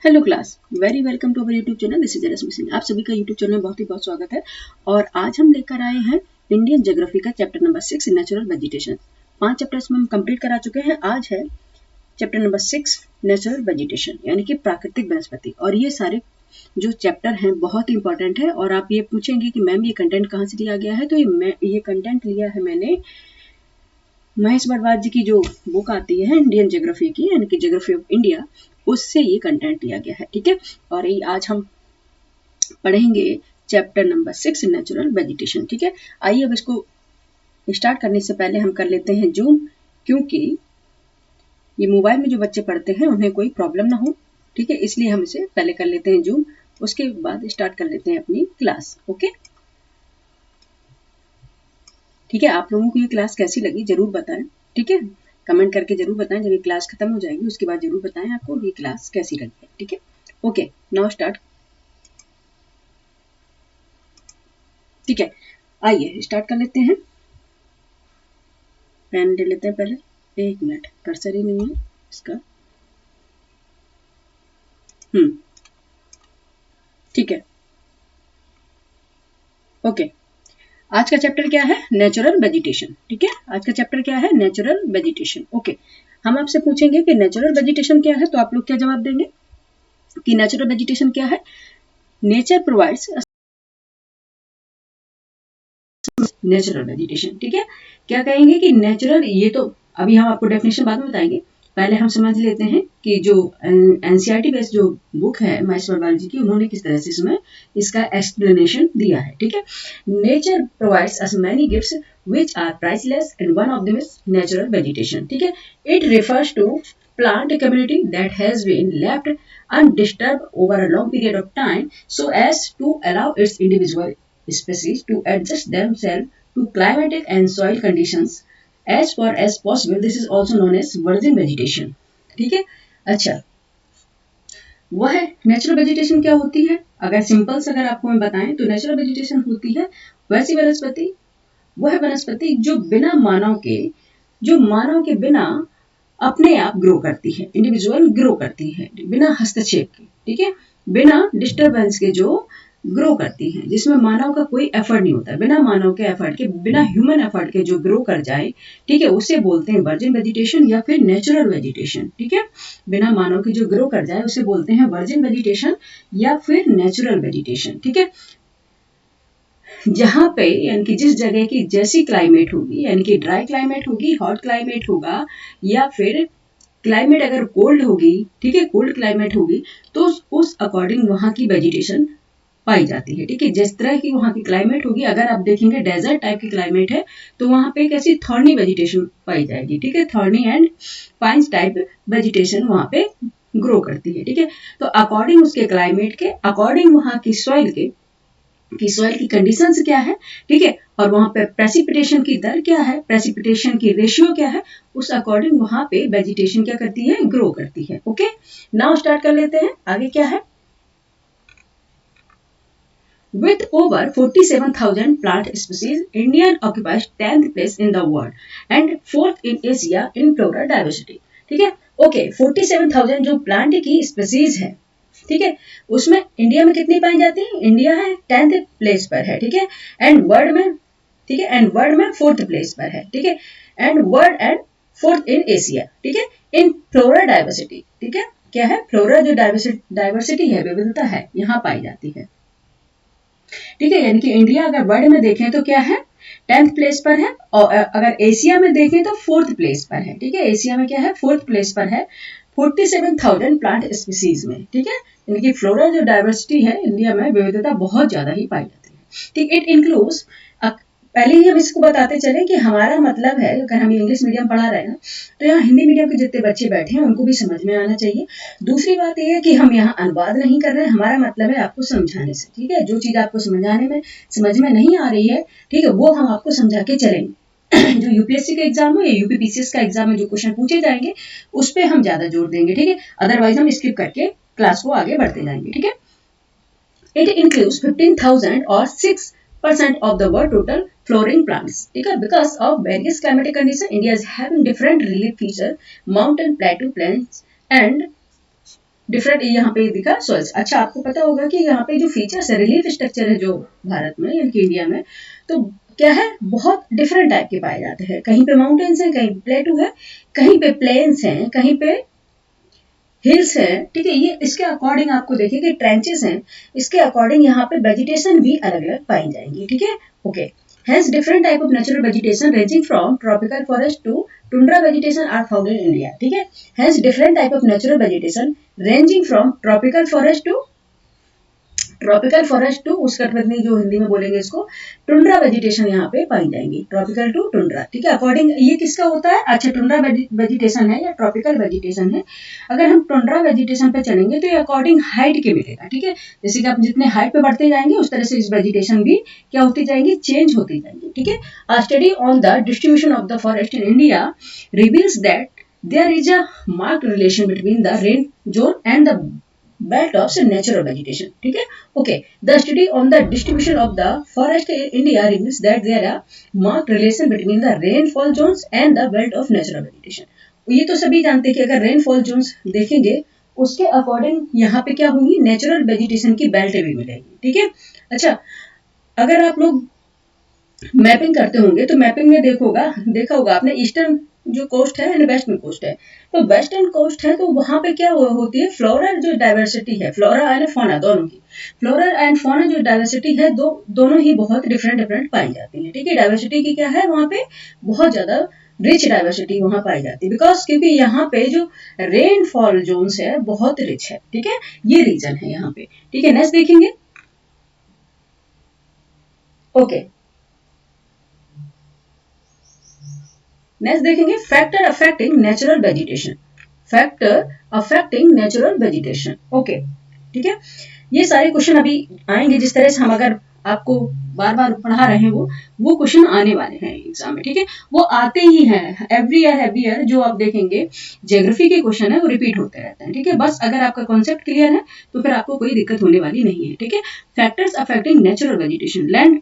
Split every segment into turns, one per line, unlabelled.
Hello class, very welcome to our YouTube channel. This is Rashmi Singh. आप सभी का YouTube channel में बहुत ही बहुत स्वागत है। और आज हम लेकर आए हैं इंडियन ज्योग्राफी का chapter number 6 natural vegetation. 5 chapters में हम कंप्लीट करा चुके हैं। आज है चैप्टर नंबर 6 नेचुरल वेजिटेशन यानी कि प्राकृतिक वनस्पति। और ये सारे जो चैप्टर हैं बहुत ही इंपॉर्टेंट है। और आप ये पूछेंगे कि मैम ये कंटेंट कहाँ से लिया गया है, तो ये कंटेंट लिया है मैंने महेश बरवाद जी की जो बुक आती है इंडियन ज्योग्राफी की यानी कि ज्योग्राफी ऑफ इंडिया, उससे ये कंटेंट लिया गया है। ठीक है, और ये आज हम पढ़ेंगे चैप्टर नंबर 6 नेचुरल वेजिटेशन। ठीक है, आइए अब इसको स्टार्ट करने से पहले हम कर लेते हैं जूम, क्योंकि ये मोबाइल में जो बच्चे पढ़ते हैं उन्हें कोई प्रॉब्लम ना हो। ठीक है, इसलिए हम इसे पहले कर लेते हैं जूम, उसके बाद स्टार्ट कर लेते हैं अपनी क्लास। ओके, ठीक है, आप लोगों को ये क्लास कैसी लगी जरूर बताएं। ठीक है, कमेंट करके जरूर बताएं। जब ये क्लास खत्म हो जाएगी उसके बाद जरूर बताएं आपको ये क्लास कैसी लगी है। ठीक है, ओके, नाउ स्टार्ट। ठीक है, आइए स्टार्ट कर लेते हैं। पेन ले लेते हैं पहले। एक मिनट, कर्सर ही नहीं है इसका। ठीक है, ओके। आज का चैप्टर क्या है? Natural vegetation. ठीक है, आज का चैप्टर क्या है? Natural vegetation. ओके, हम आपसे पूछेंगे कि नेचुरल वेजिटेशन क्या है, तो आप लोग क्या जवाब देंगे कि नेचुरल वेजिटेशन क्या है? Nature provides natural vegetation. ठीक है, क्या कहेंगे कि नेचुरल, ये तो अभी हम आपको डेफिनेशन बाद में बताएंगे। पहले हम समझ लेते हैं कि जो एनसीईआरटी बेस्ड जो बुक है महेश बरवाल जी की, उन्होंने किस तरह से इसमें इसका एक्सप्लेनेशन दिया है। ठीक है, nature provides us many gifts which are priceless and one of them is natural vegetation. ठीक है, it refers to plant community that has been left undisturbed over a long period of time so as to allow its individual species to adjust themselves to climatic and soil conditions as far as possible. This is also known as virgin vegetation. ठीक है, अच्छा, वह natural vegetation क्या होती है? अगर simple से अगर आपको मैं बताएं तो नेचुरल वेजिटेशन होती है वैसी वनस्पति, वह वनस्पति जो मानव के बिना अपने आप ग्रो करती है, इंडिविजुअल ग्रो करती है बिना हस्तक्षेप के। ठीक है, बिना डिस्टरबेंस के जो ग्रो करती है, जिसमें मानव का कोई एफर्ट नहीं होता, बिना मानव के एफर्ट के, बिना ह्यूमन एफर्ट के जो ग्रो कर जाए। ठीक है, उसे बोलते हैं वर्जिन वेजिटेशन या फिर नेचुरल वेजिटेशन। ठीक है, बिना मानव के जो ग्रो कर जाए उसे बोलते हैं वर्जिन वेजिटेशन या फिर नेचुरल वेजिटेशन। ठीक है, जहां पे यानी कि जिस जगह की जैसी क्लाइमेट होगी, यानी कि ड्राई क्लाइमेट होगी, हॉट क्लाइमेट होगा, या फिर क्लाइमेट अगर कोल्ड होगी, ठीक है, कोल्ड क्लाइमेट होगी, तो उस अकॉर्डिंग वहां की वेजिटेशन पाई जाती है। ठीक है, जिस तरह की वहां की क्लाइमेट होगी, अगर आप देखेंगे डेजर्ट टाइप की क्लाइमेट है तो वहां पे एक ऐसी थॉर्नी वेजिटेशन पाई जाएगी। ठीक है, thorny and pines type vegetation वहां पे ग्रो करती है। ठीक है, तो अकॉर्डिंग उसके क्लाइमेट के, अकॉर्डिंग वहां की सॉइल की कंडीशंस क्या है, ठीक है, और वहां पे प्रेसिपिटेशन की दर क्या है, प्रेसिपिटेशन की रेशियो क्या है, उस अकॉर्डिंग वहां पे वेजिटेशन क्या करती है? ग्रो करती है। ओके, नाउ स्टार्ट कर लेते हैं। आगे क्या है? With over 47,000 plant species, India occupies 10th place in the world and 4th in Asia in floral diversity. ठीक है, ओके, 47,000 जो प्लांट की स्पीसीज है, ठीक है, उसमें इंडिया में कितनी पाई जाती है? इंडिया है 10th प्लेस पर है। ठीक है, एंड वर्ल्ड में, ठीक है, एंड वर्ल्ड में 4th प्लेस पर है। ठीक है, and world and 4th in Asia. ठीक है, इन फ्लोरल डाइवर्सिटी। ठीक है, क्या है? फ्लोरल जो डाइवर्सिटी है, विविधता है, यहाँ पाई जाती है। ठीक है, यानी कि इंडिया अगर वर्ल्ड में देखें तो क्या है? 10th प्लेस पर है, और अगर एशिया में देखें तो 4th प्लेस पर है। ठीक है, एशिया में क्या है? 4th प्लेस पर है 47,000 प्लांट स्पीसीज में। ठीक है, यानी कि फ्लोरल जो डाइवर्सिटी है इंडिया में, विविधता बहुत ज्यादा ही पाई जाती है। ठीक, इट इंक्लूड्स, पहले ही हम इसको बताते चले कि हमारा मतलब है, अगर हम इंग्लिश मीडियम पढ़ा रहे हैं तो यहाँ हिंदी मीडियम के जितने बच्चे बैठे हैं उनको भी समझ में आना चाहिए। दूसरी बात यह है कि हम यहाँ अनुवाद नहीं कर रहे हैं, हमारा मतलब है आपको समझाने से। ठीक है, जो चीज आपको समझ में नहीं आ रही है, ठीक है, वो हम आपको समझा के चलेंगे। जो यूपीएससी का एग्जाम हो या यूपीपीसीएस का एग्जाम में जो क्वेश्चन पूछे जाएंगे उस पर हम ज्यादा जोर देंगे। ठीक है, अदरवाइज हम स्किप करके क्लास को आगे बढ़ते जाएंगे। ठीक है, इट इंक्लूड्स 15,000 और 6% of the world total flowering plants. Because of various climatic conditions, India is having different relief features, mountain, plateau, plains, and different यहाँ पे दिखा सॉइल्स। अच्छा, आपको पता होगा कि यहाँ पे जो फीचर्स है, रिलीफ स्ट्रक्चर है जो भारत में यानी कि इंडिया में, तो क्या है, बहुत डिफरेंट टाइप के पाए जाते हैं। कहीं पे माउंटेन्स हैं, कहीं प्लेटू है, कहीं पे प्लेन्स हैं, कहीं पे हिल्स है। ठीक है, ये इसके अकॉर्डिंग आपको देखिए कि ट्रेंचेस हैं, इसके अकॉर्डिंग यहाँ पे वेजिटेशन भी अलग अलग पाई जाएंगी। ठीक है, okay. Hence, different type of natural vegetation ranging from tropical forest to tundra vegetation are found in India. ठीक है, hence different type of natural vegetation ranging from tropical forest to उष्णकटिबंधीय, जो हिंदी में बोलेंगे इसको टुंड्रा वेजिटेशन यहाँ पे पाई जाएंगी, ट्रॉपिकल टू टुंड्रा। ठीक है, अकॉर्डिंग ये किसका होता है, अच्छा टुंड्रा वेजिटेशन है या ट्रॉपिकल वेजिटेशन है। अगर हम टुंड्रा वेजिटेशन पे चलेंगे तो ये अकॉर्डिंग हाइट के मिलेगा। ठीक है, जैसे कि आप जितने हाइट पे बढ़ते जाएंगे उस तरह से इस वेजिटेशन भी क्या होती जाएंगी, चेंज होती जाएंगी। ठीक है, अ study on the distribution of the forest in India reveals that there is a marked relation between the rain zone and the belt of natural vegetation. ठीक है, okay. The study on the distribution of the forest in India reveals that there are marked relation between the rainfall zones and the belt of natural vegetation. ये तो सभी जानते हैं कि अगर rainfall Jones देखेंगे उसके अकॉर्डिंग यहाँ पे क्या होंगी, नेचुरल वेजिटेशन की बेल्ट भी मिलेगी। ठीक है, अच्छा, अगर आप लोग मैपिंग करते होंगे तो मैपिंग में देखा होगा आपने, ईस्टर्न जो कोस्ट है एंड वेस्टर्न कोस्ट है। तो वेस्टर्न कोस्ट है तो वहां पे क्या होती है, फ्लोरा जो डाइवर्सिटी है, फ्लोरा एंड फौना दोनों की, फ्लोरा एंड फौना जो डाइवर्सिटी है दोनों ही बहुत डिफरेंट पाई जाती है। ठीक है, डाइवर्सिटी की क्या है, वहां पे बहुत ज्यादा रिच डाइवर्सिटी वहां पाई जाती है, बिकॉज क्योंकि यहाँ पे जो रेनफॉल जोन्स है बहुत रिच है। ठीक है, ये रीजन है यहाँ पे। ठीक है, नेक्स्ट देखेंगे, ओके। नेक्स्ट देखेंगे factor affecting natural vegetation, factor affecting natural vegetation. Okay, ठीक है, ये सारे क्वेश्चन अभी आएंगे, जिस तरह से हम अगर आपको बार बार पढ़ा रहे हैं वो क्वेश्चन आने वाले हैं एग्जाम में। ठीक है, वो आते ही हैं एवरी ईयर जो आप देखेंगे ज्योग्राफी के क्वेश्चन है वो रिपीट होते रहते हैं। ठीक है, बस अगर आपका कॉन्सेप्ट क्लियर है तो फिर आपको कोई दिक्कत होने वाली नहीं है। ठीक है, factors affecting natural vegetation, land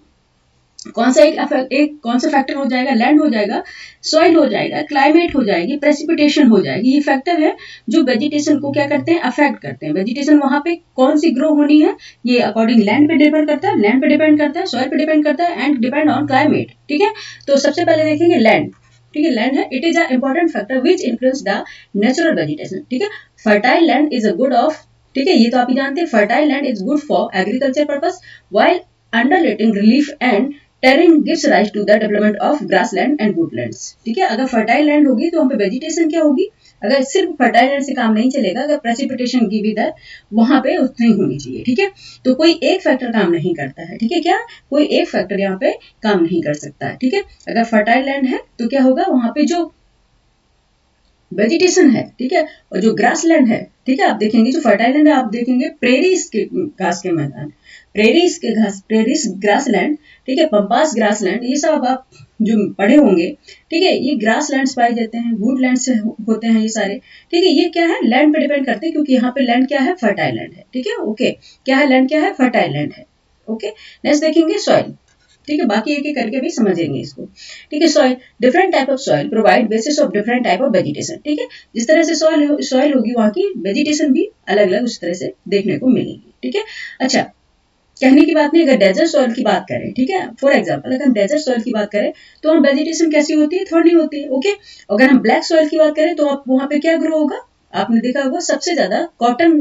कौन सा एक कौन सा फैक्टर हो जाएगा, लैंड हो जाएगा, सॉइल हो जाएगा, क्लाइमेट हो जाएगी, प्रेसिपिटेशन हो जाएगी। ये फैक्टर है जो वेजिटेशन को क्या करते हैं, अफेक्ट करते हैं। वेजिटेशन वहां पे कौन सी ग्रो होनी है ये अकॉर्डिंग लैंड पे डिपेंड करता है, लैंड पे डिपेंड करता है, सॉइल पे डिपेंड करता है एंड डिपेंड ऑन क्लाइमेट। ठीक है, तो सबसे पहले देखेंगे लैंड। ठीक है, लैंड है, it is a important factor which influence the natural vegetation. ठीक है, fertile land is a good of, ठीक है, ये तो आप ही जानते हैं, fertile land is good for agriculture purpose while underletting relief and terrain gives rise to the development of grassland and woodlands. ठीक है, अगर फर्टाइल लैंड होगी तो वहां पे वेजिटेशन क्या होगी, अगर सिर्फ फर्टाइल लैंड से काम नहीं चलेगा, अगर प्रेसिपिटेशन की भी दर वहां पे उतनी होनी चाहिए। ठीक है, तो कोई एक फैक्टर काम नहीं करता है। ठीक है, क्या कोई एक फैक्टर यहाँ पे काम नहीं कर सकता है। ठीक है, अगर फर्टाइल लैंड है तो क्या होगा, वहां पे जो वेजिटेशन है, ठीक है, और जो ग्रासलैंड है, ठीक है, आप देखेंगे जो फर्टाइल लैंड है आप देखेंगे प्रेरीज के घास के मैदान, प्रेरीज ग्रासलैंड, ठीक है, पंपास ग्रासलैंड, ये सब आप जो पढ़े होंगे। ठीक है, ये ग्रासलैंड्स पाए जाते हैं, वुडलैंड्स होते हैं ये सारे। ठीक है, ये क्या है, लैंड पे डिपेंड करते हैं, क्योंकि यहाँ पे लैंड क्या है, फर्टाइल लैंड है। ठीक है, ओके, क्या है, लैंड क्या है, फर्टाइल लैंड है। ओके, नेक्स्ट देखेंगे सॉइल। ठीक है, बाकी एक एक करके भी समझेंगे इसको। ठीक है, soil, different type of soil provide basis of different type of vegetation. ठीक है, जिस तरह से सॉइल होगी वहां की वेजिटेशन भी अलग अलग उस तरह से देखने को मिलेगी। ठीक है, अच्छा, कहने की बात नहीं, अगर डेजर्ट सॉइल की बात करें, ठीक है, फॉर एग्जांपल अगर हम डेजर्ट सॉइल की बात करें तो हम वेजिटेशन कैसी होती है, थोड़ी होती है। ओके, अगर हम ब्लैक सॉइल की बात करें तो आप वहां पे क्या ग्रो होगा, आपने देखा होगा सबसे ज्यादा कॉटन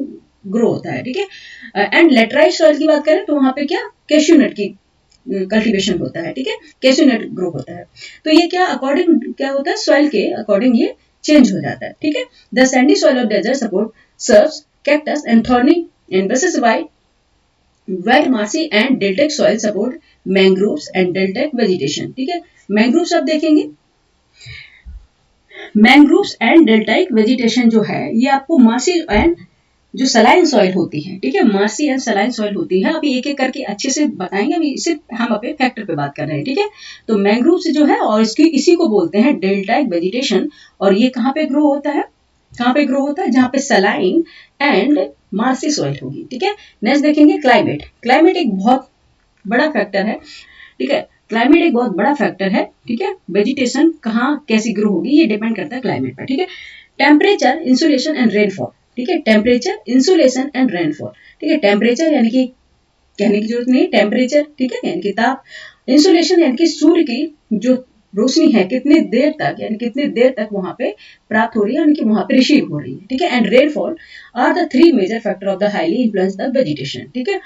ग्रो होता है। ठीक है, एंड लेटराइट सॉइल की बात करें तो वहां पे क्या, कैश्यू नट की कल्टीवेशन होता है। ठीक है, कैश्यू नट ग्रो होता है। तो ये क्या अकॉर्डिंग क्या होता है, सॉइल के अकॉर्डिंग ये चेंज हो जाता है। ठीक है, the sandy soil of desert support serves cactus and thorny and bushes while wet marshy and deltaic soil support mangroves and deltaic vegetation. ठीक है, मैंग्रोव्स आप देखेंगे, मैंग्रोव्स एंड डेल्टाइक वेजिटेशन जो है ये आपको मार्सी एंड जो सलाइन सॉइल होती है, ठीक है, मार्सी एंड सलाइन सॉइल होती है। अभी एक एक करके अच्छे से बताएंगे, अभी सिर्फ हम अपने फैक्टर पे बात कर रहे हैं। ठीक है, तो मैंग्रोव्स जो है और इसी को बोलते हैं डेल्टाइक वेजिटेशन, और ये कहाँ पे ग्रो होता है, कहाँ पे ग्रो होता है, जहाँ पे सलाइन एंड मार्सी सॉइल होगी। ठीक है, नेक्स्ट देखेंगे क्लाइमेट। क्लाइमेट एक बहुत बड़ा फैक्टर है। ठीक है, क्लाइमेट एक बहुत बड़ा फैक्टर है। ठीक है, वेजिटेशन कहाँ कैसी ग्रो होगी ये डिपेंड करता है क्लाइमेट पर। ठीक है, टेम्परेचर, इंसुलेशन एंड रेनफॉल। ठीक है। टेम्परेचर, इंसुलेशन एंड रेनफॉल, ठीक है। टेम्परेचर यानी कि कहने की जरूरत नहीं, टेम्परेचर, ठीक है, यानी कि ताप। इंसुलेशन यानी कि सूर्य की जो रोशनी है कितनी देर तक, यानी कितनी देर तक वहां पे प्राप्त हो रही है, यानी कि वहां पे रिसीव हो रही है, ठीक है। And rainfall are the three major factor of the highly influence the vegetation, ठीक है।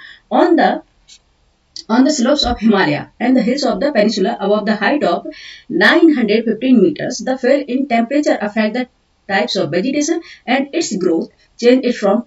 on the slopes of Himalaya and the hills of the peninsula above the height of 915 meters, the fall in temperature affect the types of vegetation and its growth, change it from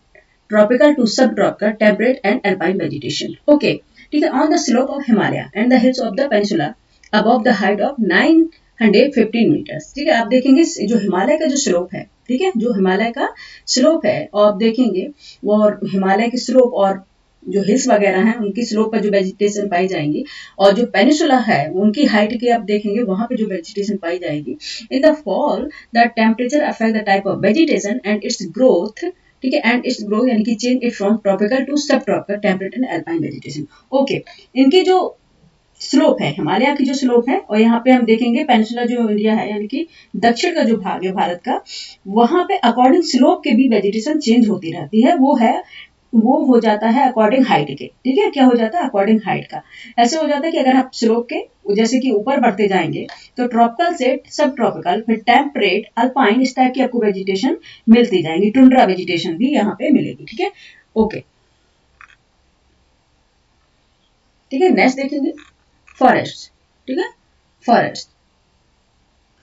tropical to subtropical, temperate and alpine vegetation. Okay, ठीक है। On the slope of Himalaya and the hills of the peninsula above the height of 915 meters, ठीक है। आप देखेंगे जो हिमालय का जो slope है, ठीक है, जो हिमालय का स्लोप है, और आप देखेंगे वो हिमालय की स्लोप और जो हिल्स वगैरह हैं उनकी स्लोप पर जो वेजिटेशन पाई जाएंगी, और जो पेनिसुला है उनकी हाइट के आप देखेंगे वहां पे जो वेजिटेशन पाई जाएगी। In the fall the temperature affect the type of vegetation and its growth, ठीक है, एंड इट्स ग्रोथ यानी कि change it from tropical to sub tropical, temperate and alpine vegetation. Okay, इनकी जो स्लोप है, हिमालय की जो स्लोप है, और यहाँ पे हम देखेंगे पेनिसुला जो इंडिया है यानी कि दक्षिण का जो भाग है भारत का, वहां पे अकॉर्डिंग स्लोप के भी वेजिटेशन चेंज होती रहती है। वो हो जाता है अकॉर्डिंग हाइट के, ठीक है। क्या हो जाता है? अकॉर्डिंग हाइट का। ऐसे हो जाता है कि अगर आप स्लोप के जैसे कि ऊपर बढ़ते जाएंगे तो ट्रॉपिकल से सब ट्रॉपिकल, फिर टेम्परेट, अल्पाइन, इस टाइप की आपको वेजिटेशन मिलती जाएंगी। टुंड्रा वेजिटेशन भी यहाँ पे मिलेगी, ठीक है। ओके, ठीक है। नेक्स्ट देखेंगे फॉरेस्ट, ठीक है। फॉरेस्ट,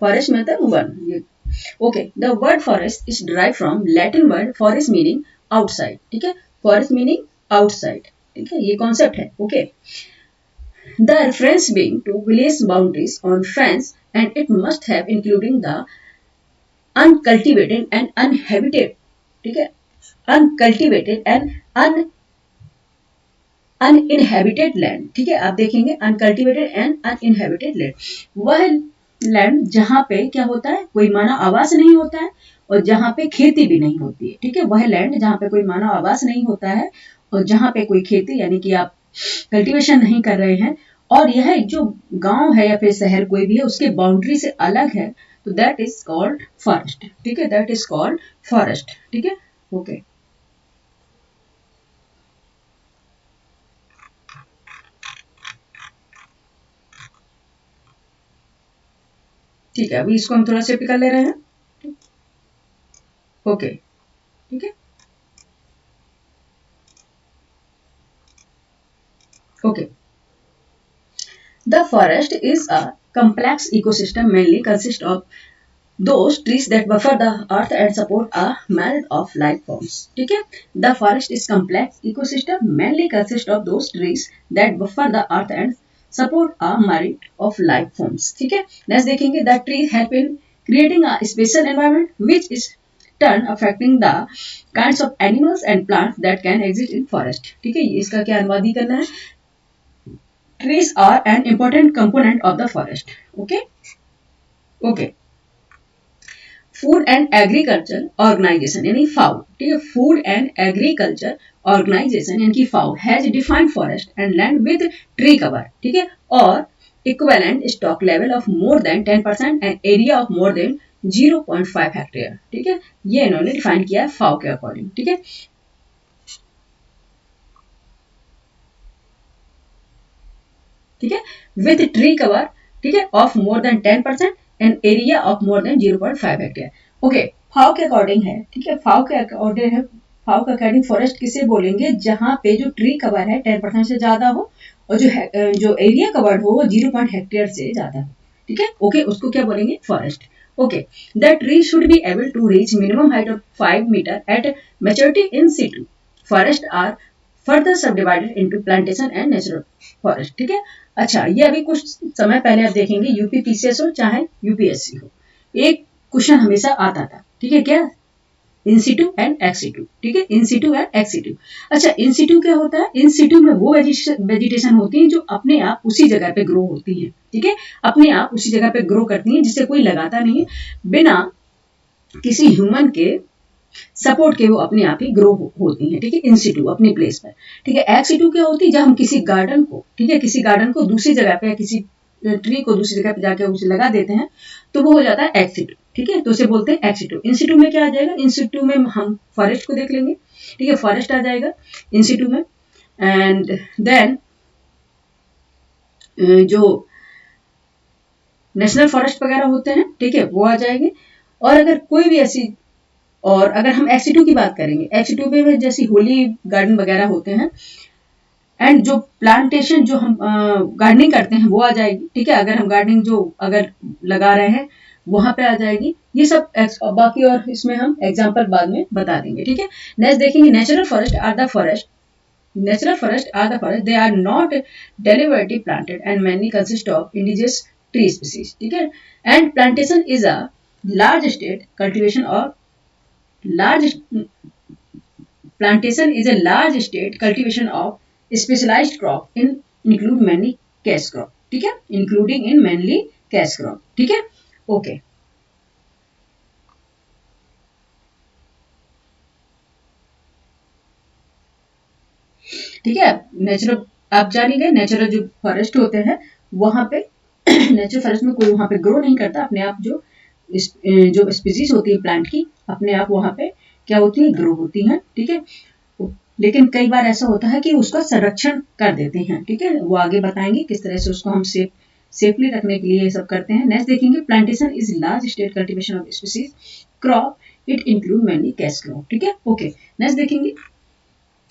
फॉरेस्ट मतलब one. Okay, the word forest is derive from Latin word forest meaning outside, ठीक है। फॉरेस्ट मीनिंग आउटसाइड, ठीक है, ये कॉन्सेप्ट है। Okay, the reference being to village boundaries on fence and it must have including the uncultivated and uninhabited, ठीक है, uncultivated and uninhabited land, ठीक है। आप देखेंगे अनकल्टिवेटेड एंड अनइनहेबिटेड लैंड, वह लैंड जहां पे क्या होता है, कोई मानव आवास नहीं होता है और जहां पे खेती भी नहीं होती है, ठीक है। वह लैंड जहां पे कोई मानव आवास नहीं होता है और जहां पे कोई खेती यानी कि आप कल्टीवेशन नहीं कर रहे हैं, और यह जो गांव है या फिर शहर कोई भी है उसके बाउंड्री से अलग है, तो दैट इज कॉल्ड फॉरेस्ट, ठीक है। दैट इज कॉल्ड फॉरेस्ट, ठीक है। ओके, ठीक है। अभी इसको हम थोड़ा सा कर ले रहे हैं। ओके, ठीक है। Okay, the forest is a complex ecosystem mainly consist of those trees that buffer the earth and support a myriad of life forms, ठीक है। The forest is complex ecosystem mainly consist of those trees that buffer the earth and support a myriad of life forms, ठीक है। Next देखेंगे the trees help in creating a special environment which is turn affecting the kinds of animals and plants that can exist in forest, ठीक है। इसका क्या अनुवादी करना है? Trees are an important component of the forest. Okay. Okay. Food and agriculture organisation यानी FAO, ठीक है। Food and agriculture organisation यानी कि FAO has defined forest and land with tree cover, ठीक है, और equivalent stock level of more than 10% and area of more than 0.5 hectare, ठीक है। ये इन्होंने डिफाइन किया है फाओ के अकॉर्डिंग, ठीक है। ठीक है, विथ ट्री कवर, ठीक है, of more than 10% and area of more than 0.5 hectare. Okay, FAO के अकॉर्डिंग है, ठीक है। फाओ के अकॉर्डिंग है, फाओ के अकॉर्डिंग फॉरेस्ट किसे बोलेंगे? जहां पे जो ट्री कवर है 10% से ज्यादा हो और जो एरिया कवर्ड हो वो 0 हेक्टेयर से ज्यादा हो, ठीक है। ओके, उसको क्या बोलेंगे? Forest. Okay, the tree should be able to reach minimum height of 5 metre at maturity in situ. Forest are further sub divided into plantation and natural forest, ठीक है। अच्छा, ये अभी कुछ समय पहले आप देखेंगे यूपी पीसीएस हो चाहे यूपीएससी हो, एक क्वेश्चन हमेशा आता था, ठीक है, क्या? इंसिटू एंड एक्सिटू, ठीक है, इंसिटू एंड एक्सिटू। अच्छा, इंसिटू क्या होता है? इंसिटू में वो वेजिटेशन होती है जो अपने आप उसी जगह पे ग्रो होती है, ठीक है, अपने आप उसी जगह पे ग्रो करती है, जिसे कोई लगाता नहीं है, बिना किसी ह्यूमन के सपोर्ट के वो अपने आप ही ग्रो होती है, ठीक है, इंसिटू अपनी प्लेस पर, ठीक है। एक्सिटू क्या होती है? जब हम किसी गार्डन को, ठीक है, किसी गार्डन को दूसरी जगह पे, किसी ट्री को दूसरी जगह पे जाके उसे लगा देते हैं, तो वो हो जाता है एक्सिटू। ठीक है, तो उसे बोलते हैं एक्सिटू। इंसिटू में क्या आ जाएगा, इंसिटू में हम फॉरेस्ट को देख लेंगे। ठीक है, फॉरेस्ट आ जाएगा इंसिटू में। एंड देन जो नेशनल फॉरेस्ट वगैरह होते हैं, ठीक है, वो आ जाएंगे। और अगर कोई भी ऐसी, और अगर हम एक्सिटू की बात करेंगे, एक्सिटू में जैसे होली गार्डन वगैरह होते हैं, एंड जो प्लांटेशन जो हम गार्डनिंग करते हैं वो आ जाएगी। ठीक है, अगर हम गार्डनिंग जो अगर लगा रहे हैं वहां पे आ जाएगी। ये सब बाकी और इसमें हम एग्जांपल बाद में बता देंगे। ठीक है, नेक्स्ट देखेंगे natural forest are the forest. Natural forests are the forest. They are not deliberately planted and mainly consist of indigenous tree species. ठीक है, and plantation is a large state cultivation or large plantation is a large state cultivation of specialized crop in include many cash crop. ठीक है, including in mainly cash crop. ठीक है, okay. ठीक है, natural आप जान ही गए, नेचुरल जो फॉरेस्ट होते हैं वहां पे नेचुरल फॉरेस्ट में कोई वहां पे ग्रो नहीं करता, अपने आप जो स्पीसीज होती है प्लांट की अपने आप वहां पे क्या होती है, ग्रो होती है। ठीक है, लेकिन कई बार ऐसा होता है कि उसका संरक्षण कर देते हैं। ठीक है, वो आगे बताएंगे किस तरह से उसको हम सेफली रखने के लिए ये सब करते हैं। नेक्स्ट देखेंगे plantation is large state cultivation of species crop, it include many cash crop. ठीक है, ओके। नेक्स्ट देखेंगे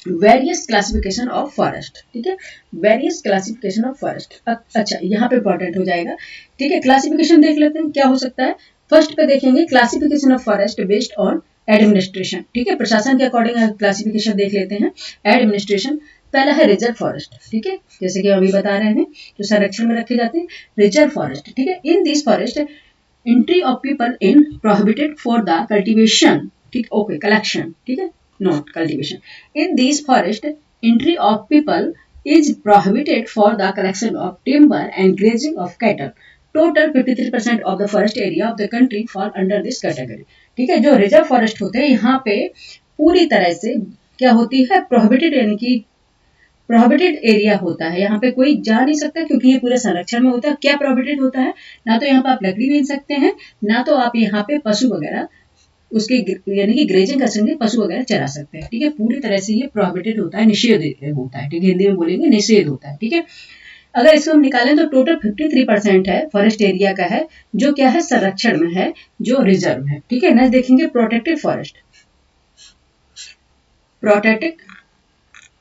वेरियस क्लासिफिकेशन ऑफ फॉरेस्ट। ठीक है, वेरियस क्लासिफिकेशन ऑफ फॉरेस्ट। अच्छा, यहाँ पे इंपॉर्टेंट हो जाएगा। ठीक है, क्लासिफिकेशन देख लेते हैं क्या हो सकता है। फर्स्ट पे देखेंगे classification of forest based on administration. ठीक है, प्रशासन के अकॉर्डिंग क्लासिफिकेशन देख लेते हैं। एडमिनिस्ट्रेशन पहला है रिजर्व फॉरेस्ट। ठीक है, जैसे कि अभी बता रहे हैं जो संरक्षण में रखे जाते हैं रिजर्व फॉरेस्ट। ठीक है, इन this forest entry of people in prohibited for the cultivation. ठीक, ओके, कलेक्शन। ठीक है, not cultivation. In these forests, entry of people is prohibited for the collection of timber and grazing of cattle. Total 53% of the forest area of the country fall under this category. ठीक है, जो reserve forest होते हैं यहाँ पे पूरी तरह से क्या होती है, प्रोहिबिटेड, यानी कि प्रोहिबिटेड एरिया होता है। यहाँ पे कोई जा नहीं सकता क्योंकि ये पूरे संरक्षण में होता है। क्या प्रोहिबिटेड होता है, ना तो यहाँ पे आप लकड़ी बेच सकते हैं, ना तो आप यहाँ पे पशु वगैरह उसके यानी कि ग्रेजिंग कर सकते हैं, पशु वगैरह चरा सकते हैं। ठीक है, पूरी तरह से ये प्रोहिबिटेड होता है, निषेध होता है। ठीक है, हिंदी में बोलेंगे निषेध होता है। ठीक है, अगर इसको हम निकालें तो टोटल 53% है फॉरेस्ट एरिया का है जो क्या है, संरक्षण में है, जो रिजर्व है। ठीक है, नेक्स्ट देखेंगे प्रोटेक्टेड फॉरेस्ट।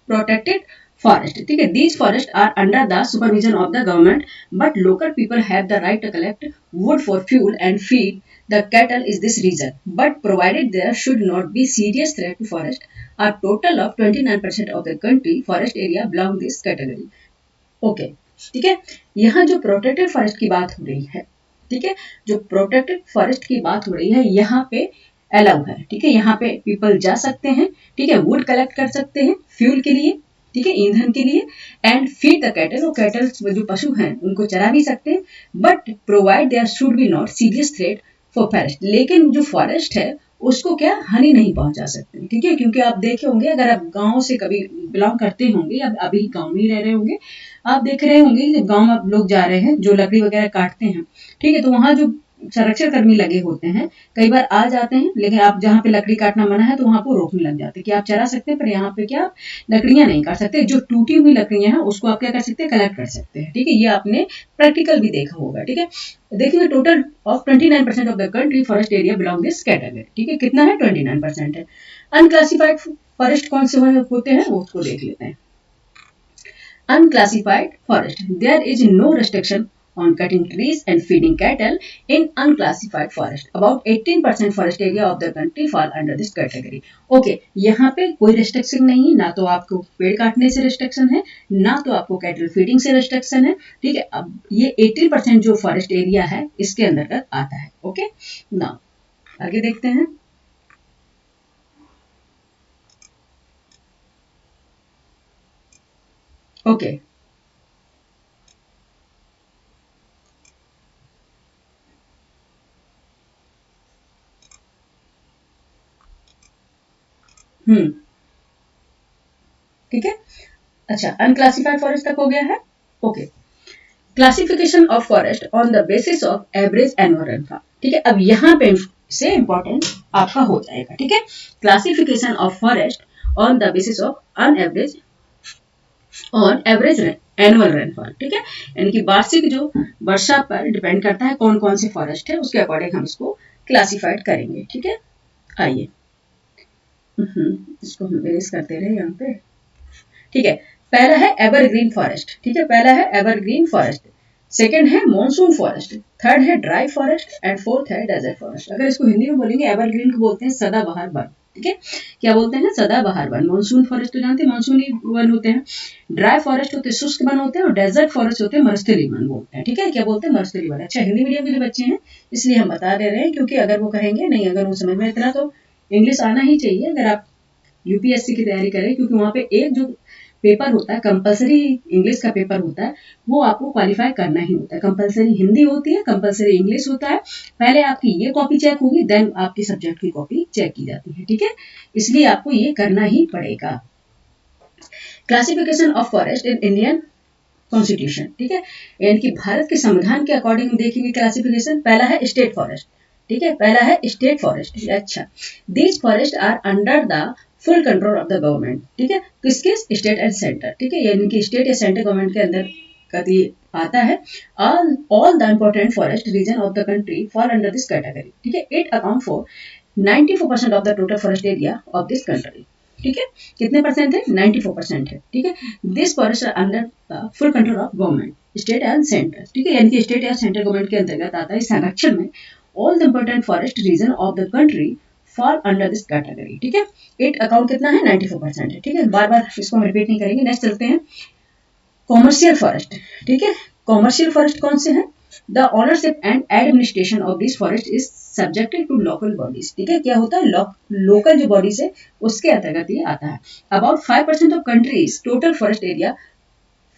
Protected forest. ठीक है, these forest are under the supervision of the government but local people have the right to collect wood for fuel and feed the cattle is this region, but provided there should not be serious threat to forest. A total of 29% of the country forest area belong this category. Okay, ठीक है, यहाँ जो protected forest की बात हो रही है, ठीक है, जो प्रोटेक्टेड फॉरेस्ट की बात हो रही है यहाँ पे अलाउ है। ठीक है, यहाँ पे पीपल जा सकते हैं। ठीक है, वुड कलेक्ट कर सकते हैं फ्यूल के लिए, ठीक है, ईंधन के लिए, एंड फीड द कैटल, वो कैटल जो पशु हैं उनको चरा भी सकते हैं, but provide there should be not serious threat for forest. लेकिन जो फॉरेस्ट है उसको क्या हानि नहीं पहुंचा सकते। ठीक है, क्योंकि आप देखे होंगे, अगर आप गांव से कभी बिलोंग करते होंगे या अभी गांव में ही रह रहे होंगे, आप देख रहे होंगे कि गांव में लोग जा रहे हैं जो लकड़ी वगैरह काटते हैं। ठीक है, तो वहां जो संरक्षण कर्मी लगे होते हैं कई बार आ जाते हैं, लेकिन आप जहाँ पे लकड़ी काटना मना है तो वहां पर रोकने लग जाते हैं कि आप चरा सकते हैं पर यहाँ पे क्या लकड़ियां नहीं काट सकते। जो टूटी हुई लकड़ियां हैं उसको आप क्या कर सकते हैं, कलेक्ट कर सकते हैं। ठीक है, ये आपने प्रैक्टिकल भी देखा होगा। ठीक है, देखिए total of 29% of the country forest area belong this category. ठीक है, कितना है, 29% है। अनक्लासिफाइड फॉरेस्ट कौन से होते हैं वो उसको देख लेते हैं। Unclassified forest. There is no restriction on cutting trees and feeding cattle in unclassified forest. About 18% forest area of the country fall under this category. Okay, यहाँ पे कोई restriction नहीं है, ना तो आपको पेड़ काटने से restriction है, ना तो आपको cattle feeding से restriction है। ठीक है, अब ये 18% जो forest area है इसके अंतर्गत आता है। ओके, नाउ आगे देखते हैं। ओके, ठीक है। अच्छा, अनक्लासिफाइड फॉरेस्ट तक हो गया है। Okay, classification of forest on the basis of average annual rainfall. ठीक है, अब यहाँ पे से इंपॉर्टेंट आपका हो जाएगा। ठीक है, classification of forest on the basis of on average annual rainfall. ठीक है, यानी कि वार्षिक जो वर्षा पर डिपेंड करता है कौन कौन से फॉरेस्ट है, उसके अकॉर्डिंग हम इसको क्लासिफाइड करेंगे। ठीक है, आइए इसको हम इरेज करते रहे यहाँ पे। ठीक है, पहला है एवरग्रीन फॉरेस्ट। ठीक है, पहला है एवरग्रीन फॉरेस्ट, सेकंड है मॉनसून फॉरेस्ट, थर्ड है ड्राई फॉरेस्ट एंड फोर्थ है डेजर्ट फॉरेस्ट। अगर इसको हिंदी में बोलेंगे, एवरग्रीन को बोलते हैं सदाबहार वन। ठीक है, क्या बोलते हैं? सदाबहार वन। मॉनसून फॉरेस्ट तो जानते हैं, मॉनसूनी वन होते हैं। ड्राई फॉरेस्ट होते हैं, शुष्क वन होते हैं। और डेजर्ट फॉरेस्ट होते हैं, मरुस्थलीय वन बोलते हैं। ठीक है, क्या बोलते हैं? मरुस्थलीय वन। अच्छा, हिंदी मीडियम के जो बच्चे हैं इसलिए हम बता दे रहे हैं, क्योंकि अगर वो कहेंगे नहीं, अगर वो समझ में, इतना तो इंग्लिश आना ही चाहिए अगर आप यूपीएससी की तैयारी करें, क्योंकि वहां पे एक जो पेपर होता है कंपलसरी इंग्लिश का पेपर होता है, वो आपको क्वालिफाई करना ही होता है। कंपलसरी हिंदी होती है, कंपलसरी इंग्लिश होता है। पहले आपकी ये कॉपी चेक होगी, देन आपकी सब्जेक्ट की कॉपी चेक की जाती है। ठीक है, इसलिए आपको ये करना ही पड़ेगा। Classification of forest in Indian constitution. ठीक है, यानी कि भारत के संविधान के अकॉर्डिंग हम देखेंगे क्लासिफिकेशन। पहला है स्टेट फॉरेस्ट। ठीक है, पहला है स्टेट फॉरेस्ट। अच्छा, these forest are under the full control of the government. ठीक है, किसके? State and centre. ठीक है, यानी कि स्टेट या सेंटर गवर्नमेंट के अंदर कभी आता है। All the important forest region of the country fall under this category. ठीक है, it account for 94% of the total forest area of this country. ठीक है, कितने परसेंट है? 94% है। ठीक है, this forest are under the full control of government, state and centre. ठीक है, यानी कि स्टेट या सेंटर गवर्नमेंट के अंतर्गत आता है। इस संरक्षण में all the important forest region of the country fall under this category. ठीक है, इट अकाउंट कितना है? 94% है। ठीक है, बार बार इसको हम रिपीट नहीं करेंगे। नेक्स्ट चलते हैं कॉमर्शियल फॉरेस्ट। ठीक है, कॉमर्शियल फॉरेस्ट कौन से हैं? The ownership and administration of this forest is subjected to local bodies. ठीक है, क्या होता है? लोकल जो बॉडीज है उसके अंतर्गत ये आता है। About 5% of countries total forest area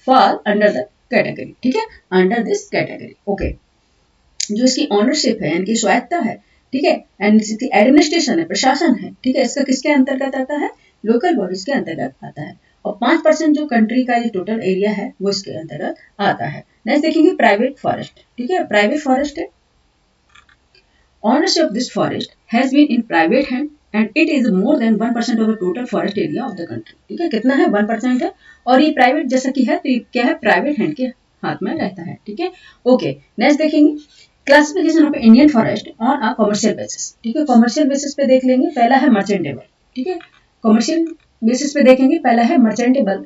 fall under the category. ठीक है, अंडर दिस कैटेगरी। ओके, जो इसकी ऑनरशिप है यानी कि स्वायत्ता है, ठीक है, एंड इसकी एडमिनिस्ट्रेशन है, प्रशासन है, ठीक है, इसका किसके अंतर्गत आता है? लोकल बॉडीज के अंतर्गत आता है। और 5% जो कंट्री का जो टोटल एरिया है वो इसके अंतर्गत आता है। नेक्स्ट देखेंगे प्राइवेट फॉरेस्ट। ठीक है, प्राइवेट फॉरेस्ट है, ownership of this forest has been in private hand and it is more than 1% of the total forest area of the country। ठीक है, कितना है? 1% है, और ये प्राइवेट जैसा कि है, तो ये क्या है? प्राइवेट हैंड के हाथ में रहता है। ठीक है, ओके, नेक्स्ट देखेंगे classification of Indian forest on a commercial basis. ठीक है, कमर्शियल बेसिस पे देख लेंगे। पहला है मर्चेंटेबल। ठीक है, कमर्शियल बेसिस पे देखेंगे। पहला है मर्चेंटेबल।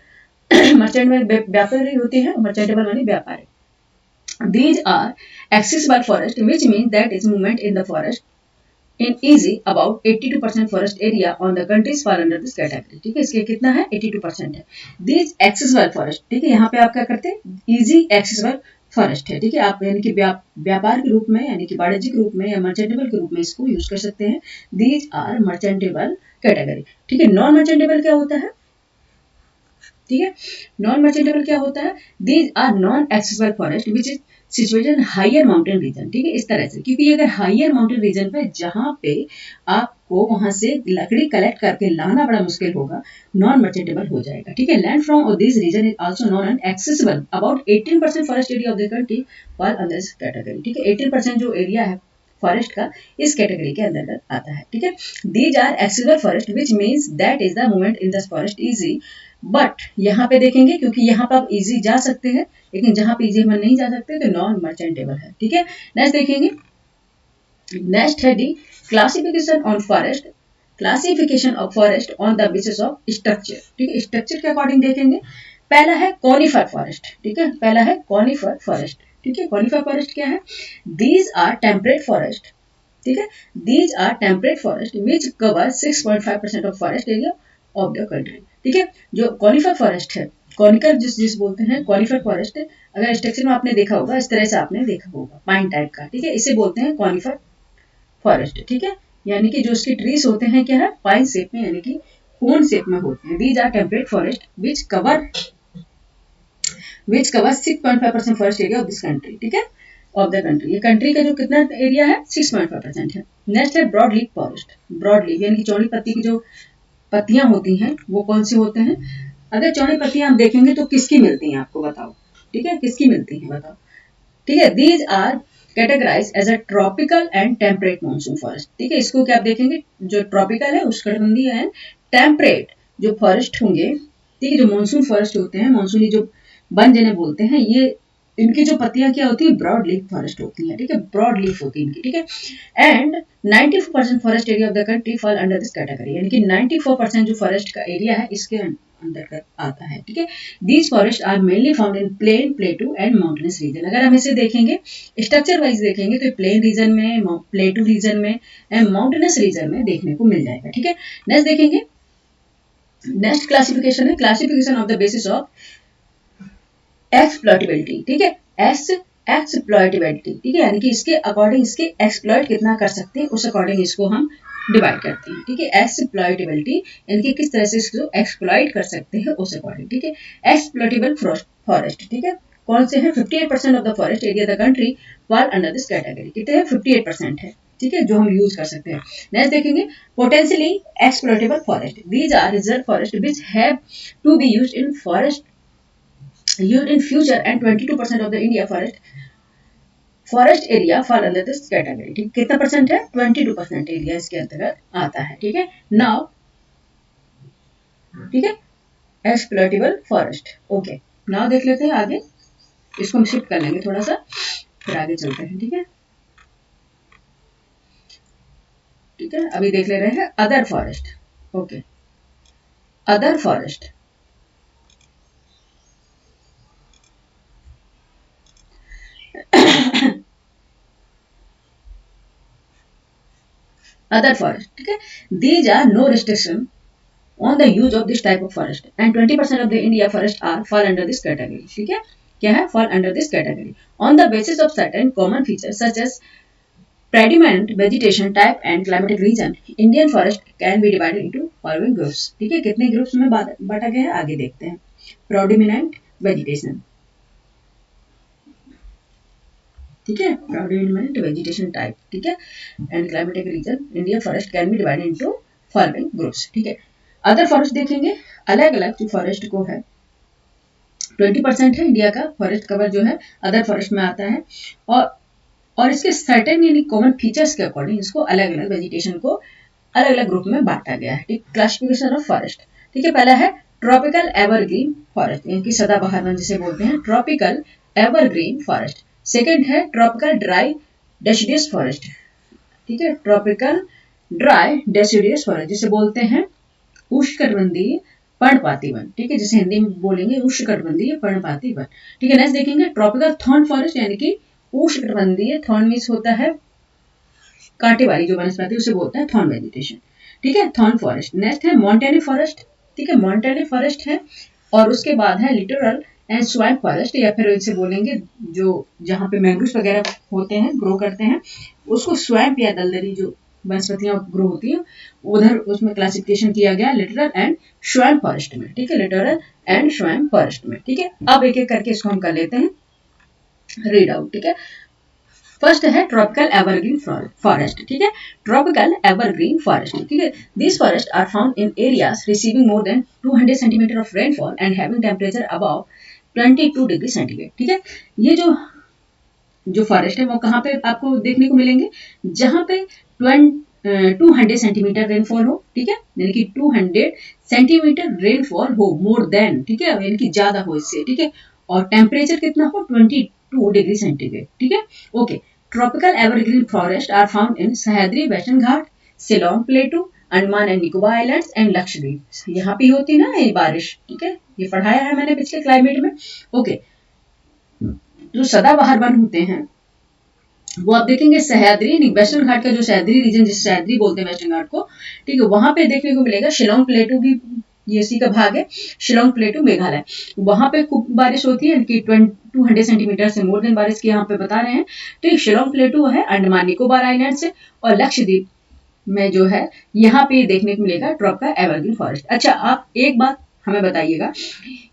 मर्चेंट में व्यापारी होती है, मर्चेंटेबल मानी व्यापारी। These are accessible forest, which means that its movement in the forest in easy about 82% forest area on the countries fall under this category। ठीक है, इसके कितना है? 82% है। These accessible forest, ठीक है, यहाँ पे आप क्या करते हैं? easy accessible फॉरेस्ट है। ठीक है, आप यानी कि व्यापार के रूप में, यानी कि वाणिज्यिक रूप में या मर्चेंटेबल के रूप में इसको यूज कर सकते हैं। These are merchantable category. ठीक है, नॉन मर्चेंटेबल क्या होता है? ठीक है, नॉन मर्चेंटेबल क्या होता है? These are non accessible forest which is situated in higher mountain region. ठीक है, इस तरह से, क्योंकि अगर हायर माउंटेन रीजन पे जहां पे आपको वहां से लकड़ी कलेक्ट करके लाना बड़ा मुश्किल होगा, नॉन मर्चेंटेबल हो जाएगा। ठीक है, land from this region is also non and accessible. About 18% forest area of the country fall under this category. ठीक है, 18% जो एरिया है फॉरेस्ट का इस कैटेगरी के अंतर्गत आता है। ठीक है, these are accessible forest which means that is the movement in this forest easy. But यहाँ पे देखेंगे, क्योंकि यहाँ पे आप इजी जा सकते हैं, लेकिन जहां पे इजी हम नहीं जा सकते तो नॉन मर्चेंटेबल है। ठीक है, नेक्स्ट देखेंगे। नेक्स्ट है D classification on forest, classification of forest on the basis of structure. ठीक है, स्ट्रक्चर के अकॉर्डिंग देखेंगे। पहला है कॉनिफर फॉरेस्ट। ठीक है, पहला है कॉनिफर फॉरेस्ट। ठीक है, कॉनिफर फॉरेस्ट क्या है? These are temperate forest. ठीक है, these are temperate forest which cover 6.5% of forest area of the country. ठीक है, जो कॉनिफर फॉरेस्ट है, कॉनिकल जिस बोलते हैं, कॉनिफर फॉरेस्ट है, अगर स्ट्रक्चर में आपने देखा होगा, इस तरह से आपने देखा होगा, पाइन टाइप का। ठीक है, इसे बोलते हैं कॉनिफर फॉरेस्ट। ठीक है, यानी कि जो उसके ट्रीज होते हैं क्या है? पाइन शेप में, यानी कि कोन शेप में होते हैं। These are temperate forest which cover 6.5% forest area of this country. ठीक है, ऑफ द कंट्री, ये कंट्री का जो कितना एरिया है? 6.5% है। नेक्स्ट है broad leaf forest. Broad leaf यानी कि चौड़ी पत्ती की जो पत्तियां होती हैं वो कौन सी होते हैं? अगर चौड़ी पत्तियां आप देखेंगे तो किसकी मिलती हैं, आपको बताओ? ठीक है, किसकी मिलती है बताओ। ठीक है, these are categorise as a tropical and temperate monsoon forest. ठीक है, इसको क्या आप देखेंगे, जो ट्रॉपिकल है उष्णकटिबंधीय एंड टेम्परेट जो फॉरेस्ट होंगे, ठीक है, जो मानसून फॉरेस्ट होते हैं, मानसूनी जो वन जिन्हें बोलते हैं, ये इनकी जो पत्तियां क्या होती है, ब्रॉड लीफ फॉरेस्ट होती है। ठीक है, ब्रॉड लीफ होती है इनकी। ठीक है, and 94% forest area of the country fall under this category, यानी कि 94% जो फॉरेस्ट का एरिया है इसके अंतर्गत आता है। ठीक है, these forest are mainly found in plain, plateau and mountainous region. अगर हम इसे देखेंगे स्ट्रक्चर वाइज देखेंगे तो प्लेन रीजन में, प्लेटू रीजन में एंड माउंटेनस रीजन में देखने को मिल जाएगा। ठीक है, नेक्स्ट देखेंगे, नेक्स्ट क्लासिफिकेशन है classification of the basis of exploitability. ठीक है, एक्सप्लॉइटेबिलिटी, ठीक है, यानी कि इसके अकॉर्डिंग इसके एक्सप्लॉइट कितना कर सकते हैं उस अकॉर्डिंग इसको हम डिवाइड करते हैं। ठीक है, एक्सप्लॉइटेबिलिटी यानी कि किस तरह से इसको एक्सप्लॉइट कर सकते हैं उस अकॉर्डिंग। ठीक है, एक्सप्लॉइटेबल फॉरेस्ट, ठीक है, कौन से हैं, 58% of the forest area the country fall under this category. कितने हैं, 58% है। ठीक है, जो हम यूज कर सकते हैं। नेक्स्ट देखेंगे, potentially exploitable forest, these are reserve forest which have to be used in forest used in future and 22% of the India forest area fall under this category। ठीक, कितना परसेंट है, 22% एरिया इसके अंतर्गत आता है। ठीक है, नाउ ठीक है, एक्सप्लॉइटेबल फॉरेस्ट। ओके, नाउ देख लेते हैं आगे, इसको हम शिफ्ट कर लेंगे थोड़ा सा, फिर आगे चलते हैं। ठीक है, ठीक है, अभी देख ले रहे हैं other forest. Okay, other forest, other forest। ठीक है, these are no restriction on the use of this type of forest and 20% of the India forest are fall under this category। ठीक है, क्या है, fall under this category on the basis of certain common features such as predominant vegetation type and climatic region। Indian forest can be divided into following groups। ठीक है, कितने groups में बांटा गया है आगे देखते हैं। predominant vegetation, ठीक है, predominant vegetation type, ठीक है, and climatic region India forest can be divided into following groups। ठीक है, अदर फॉरेस्ट देखेंगे, अलग अलग जो फॉरेस्ट को है, 20% है इंडिया का फॉरेस्ट कवर जो है अदर फॉरेस्ट में आता है, और इसके सर्टेन यानी कॉमन फीचर्स के अकॉर्डिंग इसको अलग अलग वेजिटेशन को अलग अलग ग्रुप में बांटा गया है। ठीक, क्लासिफिकेशन ऑफ फॉरेस्ट। ठीक है, पहला है ट्रॉपिकल एवरग्रीन फॉरेस्ट, यानी कि सदाबहार वन जिसे बोलते हैं, ट्रॉपिकल एवरग्रीन फॉरेस्ट। सेकेंड है ट्रॉपिकल ड्राई डेसिडियस फॉरेस्ट। ठीक है, ट्रॉपिकल ड्राई डेसिडियस फॉरेस्ट जिसे बोलते हैं उष्णकटिबंधीय पर्णपाती वन। ठीक है, जिसे हिंदी में बोलेंगे उष्णकटिबंधीय पर्णपाती वन। ठीक है, नेक्स्ट देखेंगे ट्रॉपिकल थॉर्न फॉरेस्ट, यानी कि उष्णकटिबंधीय, थॉर्न मीन्स होता है कांटे वाली जो वनस्पति, उसे बोलते हैं थॉर्न वेजिटेशन। ठीक है, थॉर्न फॉरेस्ट। नेक्स्ट है मॉन्टेनी फॉरेस्ट। ठीक है, मॉन्टेनी फॉरेस्ट है, और उसके बाद है लिटोरल एंड स्वैम्प फॉरेस्ट, या फिर इसे बोलेंगे जो जहाँ पे मैंग्रोव्स वगैरह होते हैं, ग्रो करते हैं, उसको स्वैम्प या दलदली जो वनस्पतियां ग्रो होती है, उधर उसमें क्लासिफिकेशन किया गया लिटरल एंड स्वैम्प फॉरेस्ट में। ठीक है, लिटरल एंड स्वैम्प फॉरेस्ट में। ठीक है, अब एक एक करके इसको हम कर लेते हैं रीड आउट। ठीक है, फर्स्ट है ट्रॉपिकल एवरग्रीन फॉरेस्ट। ठीक है, ट्रॉपिकल एवरग्रीन फॉरेस्ट। ठीक है, this forest are found in areas receiving more than 200 centimetre of rainfall and having temperature above 22 degree centigrade. ठीक है, ये जो फॉरेस्ट है वो कहाँ पे आपको देखने को मिलेंगे, जहां पे 200 सेंटीमीटर रेनफॉल हो। ठीक है, यानी कि 200 सेंटीमीटर रेनफॉल हो, मोर देन, ठीक है, यानी कि ज्यादा हो इससे। ठीक है, और टेम्परेचर कितना हो, 22 डिग्री सेंटीग्रेड। ठीक है, okay, tropical evergreen forest are found in Sahyadri, western Ghat, Shillong plateau, Andaman and Nicobar islands and Lakshadweep. यहाँ पे होती ना ये बारिश। ठीक है, ये पढ़ाया है मैंने पिछले क्लाइमेट में। ओके, जो सदाबहार वन होते हैं वो आप देखेंगे सह्याद्री, वेस्टर्न घाट का जो सह्याद्री रीजन, जिसे सह्याद्री बोलते हैं वेस्टर्न घाट को, ठीक है, वहां पे देखने को मिलेगा। शिलोंग प्लेटू भी ये इसी का भाग है, शिलोंग प्लेटू मेघालय, वहां पे खूब बारिश होती है कि 200 सेंटीमीटर से मोर देन बारिश की यहाँ पे बता रहे हैं। तो शिलोंग प्लेटू है अंडमान निकोबार आइलैंड से, और लक्षद्वीप में जो है यहाँ पे देखने को मिलेगा ट्रॉपिकल एवरग्रीन फॉरेस्ट। अच्छा, आप एक बात हमें बताइएगा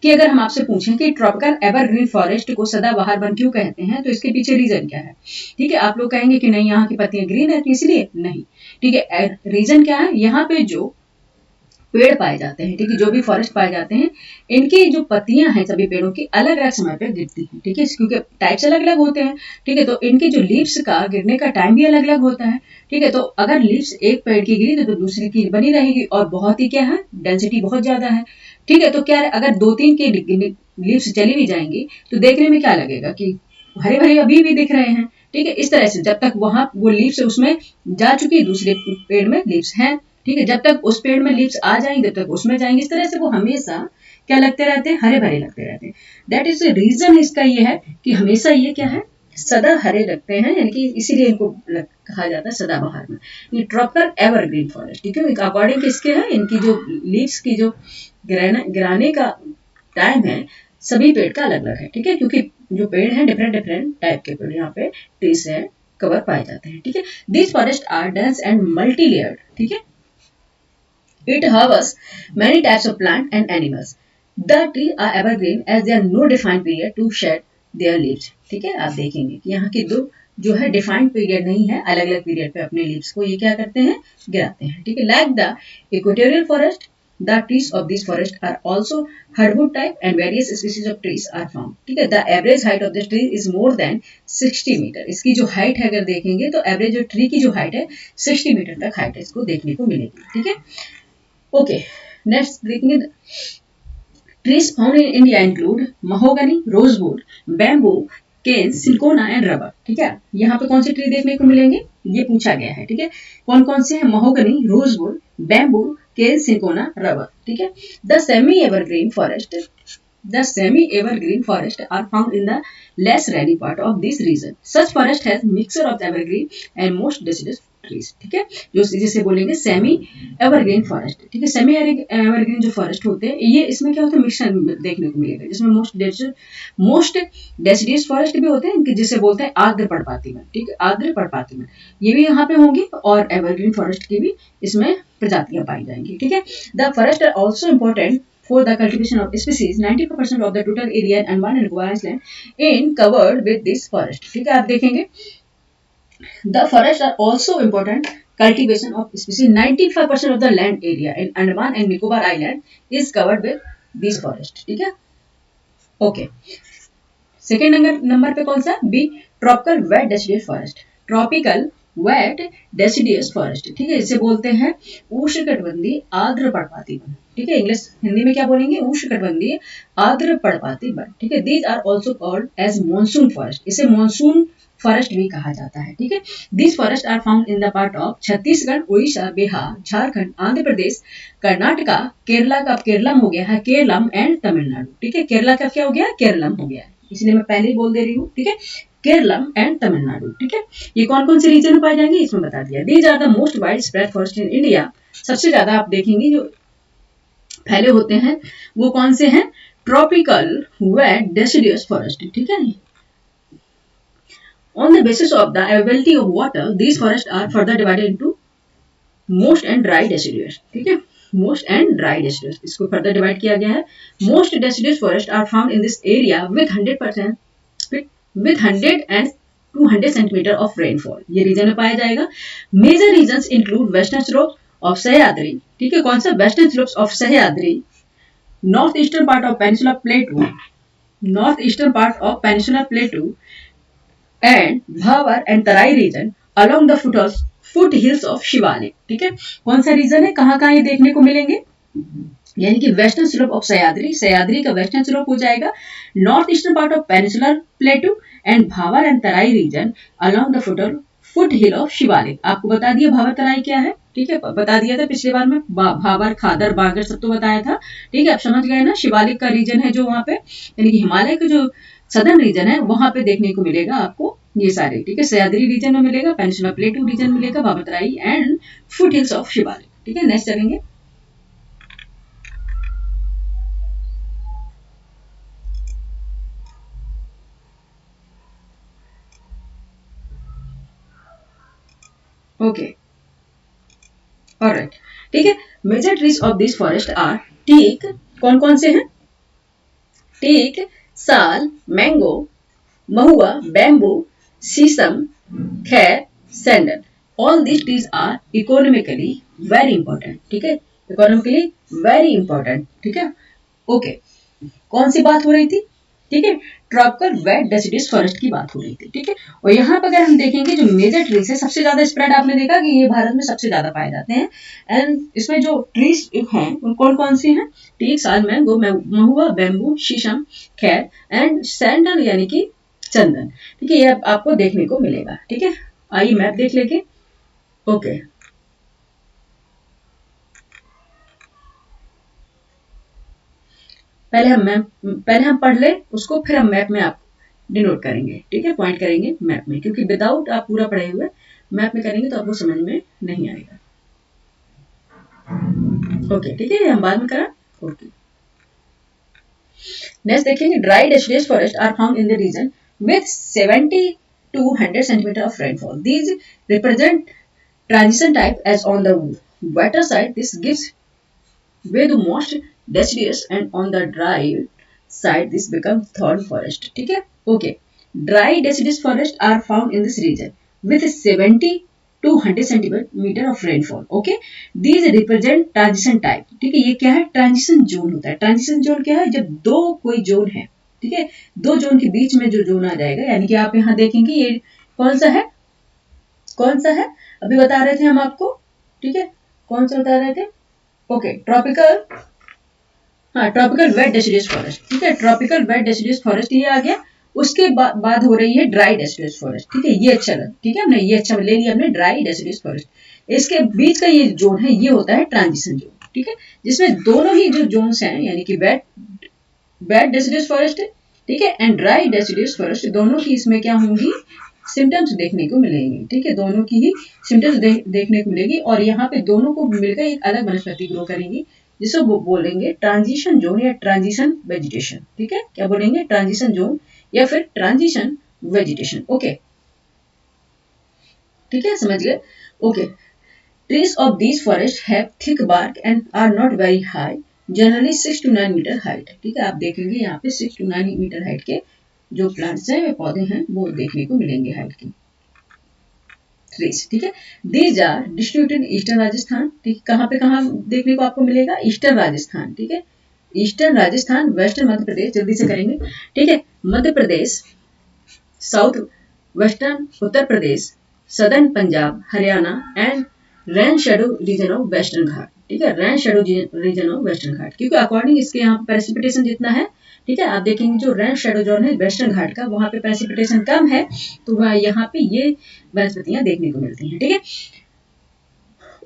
कि अगर हम आपसे पूछें कि ट्रॉपिकल एवरग्रीन फॉरेस्ट को सदाबहार वन क्यों कहते हैं, तो इसके पीछे रीजन क्या है। ठीक है, आप लोग कहेंगे कि नहीं यहाँ की पत्तियां ग्रीन है इसलिए नहीं। ठीक है, रीजन क्या है, यहाँ पे जो पेड़ पाए जाते हैं, ठीक है, जो भी फॉरेस्ट पाए जाते हैं, इनकी जो पत्तियां हैं सभी पेड़ों की अलग अलग समय पे गिरती हैं, ठीक है, क्योंकि टाइप्स अलग अलग होते हैं, ठीक है, तो इनके जो लीव्स का गिरने का टाइम भी अलग अलग होता है, ठीक है, तो अगर लीव्स एक पेड़ की गिरी तो दूसरी की बनी रहेगी और बहुत ही क्या है, डेंसिटी बहुत ज्यादा है, ठीक है, तो क्या है, अगर 2-3 की लीव्स चली भी जाएंगी तो देखने में क्या लगेगा कि हरे भरे अभी भी दिख रहे हैं, ठीक है, इस तरह से जब तक वहां वो लीव्स उसमें जा चुकी, दूसरे पेड़ में लीव्स हैं, ठीक है, जब तक उस पेड़ में लीव्स आ जाएंगे तब तक उसमें जाएंगे, इस तरह से वो हमेशा क्या लगते रहते हैं, हरे भरे लगते रहते हैं। दैट इज रीजन इसका ये है कि हमेशा ये क्या है, सदा हरे लगते हैं, यानी कि इसीलिए इनको कहा जाता है सदाबहार में। ये ट्रॉपिकल एवरग्रीन फॉरेस्ट, ठीक है, अकॉर्डिंग किसके है, इनकी जो लीव्स की जो गिराने का टाइम है सभी पेड़ का अलग अलग है, ठीक है, क्योंकि जो पेड़ है डिफरेंट डिफरेंट टाइप के पेड़ यहाँ पे ट्रीज है कवर पाए जाते हैं, ठीक है। These forest are dense and multi layered, ठीक है, it harbors many types of plant and animals. The trees are evergreen as there are no defined period to shed their leaves, ठीक है, आप देखेंगे कि यहाँ की दो जो है डिफाइंड पीरियड नहीं है, अलग अलग पीरियड पे अपने लीव्स को ये क्या करते हैं, गिराते हैं, ठीक है। Like the equatorial forest, the trees of this forest are also hardwood type and various species of trees are found, ठीक है। The average height of this tree is more than 60 metre, इसकी जो हाइट है अगर देखेंगे तो average जो tree की जो हाइट है 60 मीटर तक हाइट इसको देखने को मिलेगी, ठीक है। Okay, next देखेंगे trees found in India include mahogany, rosewood, bamboo, cane, cinchona and rubber, ठीक है। यहाँ पे कौन से ट्री देखने को मिलेंगे ये पूछा गया है, ठीक है, कौन कौन से हैं, महोगनी, रोजवुड, बैम्बू, केन, सिंकोना, रबर, ठीक है। The semi evergreen forest are found in the less rainy part of this region. Such forest has mixture of evergreen and most deciduous trees, ठीक है, जो जिसे बोलेंगे सेमी एवरग्रीन फॉरेस्ट, ठीक है। Semi evergreen जो फॉरेस्ट होते हैं ये इसमें क्या होता है, मिक्सचर देखने को मिलेगा, जिसमें मोस्ट डेसिडियस फॉरेस्ट भी होते हैं जिसे बोलते हैं आर्द्र पर्णपाती वन, ठीक है, आर्द्र पर्णपाती वन ये भी यहाँ पे होंगे और एवरग्रीन फॉरेस्ट की भी इसमें प्रजातियां पाई जाएंगी, ठीक है। The forest are also important for the cultivation of species. 95% of the total area in Andaman and Nicobar Island in covered with this forest, ठीक है, आप देखेंगे the forests are also important cultivation of species. 95% of the land area in Andaman and Nicobar Island is covered with these forest, ठीक है। Okay, second number पे कौन सा, B tropical wet deciduous forest, tropical wet deciduous forest, ठीक है, इसे बोलते हैं उष्णकटिबंधीय आर्द्र पर्णपाती वन, ठीक है, इंग्लिश हिंदी में क्या बोलेंगे, उष्णकटिबंधीय आर्द्र पर्णपाती वन, ठीक है। These are also called as monsoon forest, इसे मॉनसून फॉरेस्ट भी कहा जाता है, ठीक है। These forest are found in the part of Chhattisgarh, Orissa, Bihar, Jharkhand, Andhra Pradesh, Karnataka, Kerala का केरलम हो गया है, केरलम एंड तमिलनाडु, ठीक है, केरला का क्या हो गया, केरलम हो गया है, इसलिए मैं पहले ही बोल दे रही हूँ, ठीक है, केरलम एंड तमिलनाडु, ठीक है। ये कौन कौन से रीजन में पाए जाएंगे इसमें बता दिया। These are the most wide spread forest in India, सबसे ज्यादा आप देखेंगे जो फैले होते हैं वो कौन से हैं, ट्रॉपिकल वेट डेसिडियस फॉरेस्ट, ठीक है। On the basis of the availability of water, these forests are further divided into moist and dry deciduous, ठीक है, moist and dry deciduous, इसको further divide किया गया है। Most deciduous forests are found in this area with 100 and 200 centimeter of rainfall, ये reason में पाया जाएगा। Major regions include western slopes of Sahyadri, ठीक है, कौन सा, western slopes of Sahyadri, north eastern part of peninsular plateau and भावर and Terai region along the foothills of Shivalik, ठीक है, कौन सा रीजन है, कहाँ कहाँ ये देखने को मिलेंगे, यानी कि वेस्टर्न स्लोप ऑफ सह्याद्री का वेस्टर्न स्लोप हो जाएगा, north eastern part of peninsular plateau and Bhabar and Terai region along the foothill of Shivalik. आपको बता दिया भावर तराई क्या है, ठीक है, बता दिया था पिछले बार में, भावर, खादर, बागर सब तो बताया था, ठीक है, आप समझ गए ना। शिवालिक का रीजन है जो वहां पे, यानी कि हिमालय का जो सदर्न रीजन है वहां पे देखने को मिलेगा आपको ये सारे, ठीक है, सह्याद्री रीजन में मिलेगा, पेनिसुलर प्लेटू रीजन मिलेगा, Bhabar Terai and foothills of Shivalik, ठीक है। नेक्स्ट चलेंगे, ओके, ऑलराइट, ठीक है। Major trees of this forest are teak, कौन कौन से हैं, टीक, साल, mango, Mahua, bamboo, sheesham, khair, sandal. All these trees are economically very important, ठीक है, इकोनॉमिकली वेरी इंपॉर्टेंट, ठीक है। ओके, कौन सी बात हो रही थी, ठीक है, ट्रॉपिकल वेट डेसिडियस फॉरेस्ट की बात हो रही थी, ठीक है। और यहाँ पर अगर हम देखेंगे जो मेजर ट्रीज है, सबसे ज्यादा स्प्रेड आपने देखा कि ये भारत में सबसे ज्यादा पाए जाते हैं। एंड इसमें जो ट्रीज हैं उन कौन कौन सी हैं, टीक, साल, मैंगो, महुआ, बैम्बू, शीशम, खैर एंड सैंडल यानी कि चंदन, ठीक है। ये आपको देखने को मिलेगा, ठीक है। आइए मैप देख लेंगे। ओके, पहले हम पढ़ ले उसको, फिर हम मैप में आप डिनोट करेंगे, ठीक है, पॉइंट करेंगे मैप में, क्योंकि विदाउट आप पूरा पढ़े हुए मैप में करेंगे तो आपको समझ में नहीं आएगा। ओके, ठीक है, हम बाद में करा। ओके, नेक्स्ट देखेंगे, dry deciduous forest are found in the region with 70 to 100 centimeter of rainfall. These represent transition type as on the wetter side. This gives way to most deciduous and on the dry side this becomes thorn forest, ठीक है। Okay, dry deciduous forest are found in this region with 70 to 100 centimeter of rainfall. Okay, these represent transition type, ठीक है। ये क्या है, transition zone होता है। Transition zone क्या है, जब दो कोई जोन है, ठीक है, दो जोन के बीच में जो जोन आ जाएगा, यानी कि आप यहाँ देखेंगे ये कौन सा है, कौन सा है, अभी बता रहे थे हम आपको, ठीक है, कौन सा बता रहे थे। ओके, ट्रॉपिकल, हाँ, ट्रॉपिकल वेट डेसिडियस फॉरेस्ट, ठीक है, ट्रॉपिकल वेट डेसिडियस फॉरेस्ट ये आ गया। उसके बाद हो रही है ड्राई डेसिडियस फॉरेस्ट, ठीक है, ये अच्छा लगा, ठीक है, हमने ये अच्छा ले लिया हमने, ड्राई डेसिडियस फॉरेस्ट। इसके बीच का ये जोन है, ये होता है ट्रांजिशन जोन, ठीक है, जिसमें दोनों ही जो जोन्स हैं, यानी कि वेट डेसिडियस फॉरेस्ट, ठीक है, एंड ड्राई डेसिडियस फॉरेस्ट, दोनों की इसमें क्या होंगी, सिम्टम्स देखने को मिलेंगे, ठीक है, दोनों की ही सिम्टम्स देखने को मिलेगी। और यहाँ पे दोनों को मिलकर एक अलग वनस्पति ग्रो करेंगी, जिसे वो बोलेंगे ट्रांजिशन जोन या ट्रांजिशन वेजिटेशन, ठीक है, क्या बोलेंगे, ट्रांजिशन जोन या फिर ट्रांजिशन वेजिटेशन। ओके, ठीक है, समझ गए। Okay, trees of these forest have thick bark and are not very high, generally 6 to 9 metre height, ठीक है, आप देखेंगे यहाँ पे 6 to 9 मीटर हाइट के जो प्लांट्स हैं, वे पौधे हैं, वो देखने को मिलेंगे हाइट की ट्रीज, ठीक है। These are distributed eastern Rajasthan, ठीक, कहाँ देखने को आपको मिलेगा, ईस्टर्न राजस्थान, ठीक है, ईस्टर्न राजस्थान, वेस्टर्न मध्य प्रदेश, जल्दी से करेंगे, ठीक है, Madhya Pradesh, south western Uttar Pradesh, southern Punjab, Haryana and rain shadow region of western Ghat, ठीक है, rain shadow region of western Ghat, क्योंकि अकॉर्डिंग इसके यहाँ प्रेसिपिटेशन जितना है, ठीक है, आप देखेंगे जो रेन शेडो जोन है वेस्टर्न घाट का, वहां पे प्रेसिपिटेशन कम है, तो वह यहाँ पे ये वनस्पतियां देखने को मिलती हैं, ठीक है।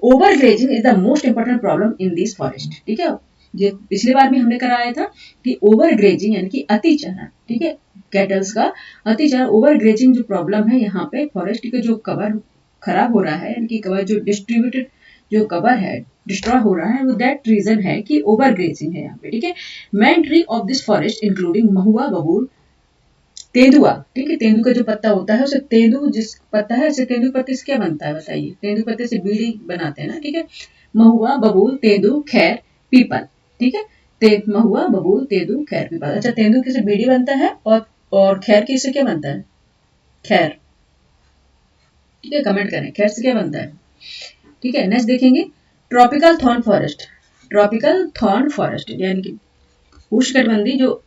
Over grazing is the most important problem in this forest, ठीक है, ये पिछली बार भी हमने कराया था कि ओवर ग्रेजिंग यानी कि अतिचरण, ठीक है, कैटल्स का अतिचरण, ओवर ग्रेजिंग जो प्रॉब्लम है यहाँ पे फॉरेस्ट के जो कवर खराब हो रहा है, यानी कि कवर जो डिस्ट्रीब्यूटेड जो कवर है डिस्ट्रॉय हो रहा है, वो दैट रीजन है कि ओवर ग्रेजिंग है यहाँ पे, ठीक है। Main tree of this forest including mahua, babul, tendua, ठीक है, तेंदु का जो पत्ता होता है उसे तेंदु जिस पत्ता है उसे तेंदु पत्ते से क्या बनता है बताइए, तेंदु पत्ते से बीड़ी बनाते हैं ना, ठीक है। महुआ, बबूल, तेंदु, खैर, पीपल, ठीक है, महुआ, बबूल, तेंदु, खैर, पीपल। अच्छा, तेंदु किसे बीड़ी बनता है और खैर किसे क्या बनता है, खैर, ठीक है, कमेंट करें खैर से क्या बनता है, ठीक है। नेक्स्ट देखेंगे, tropical thorn forest, tropical thorn forest यानी कि उष्णकटिबंधीय जो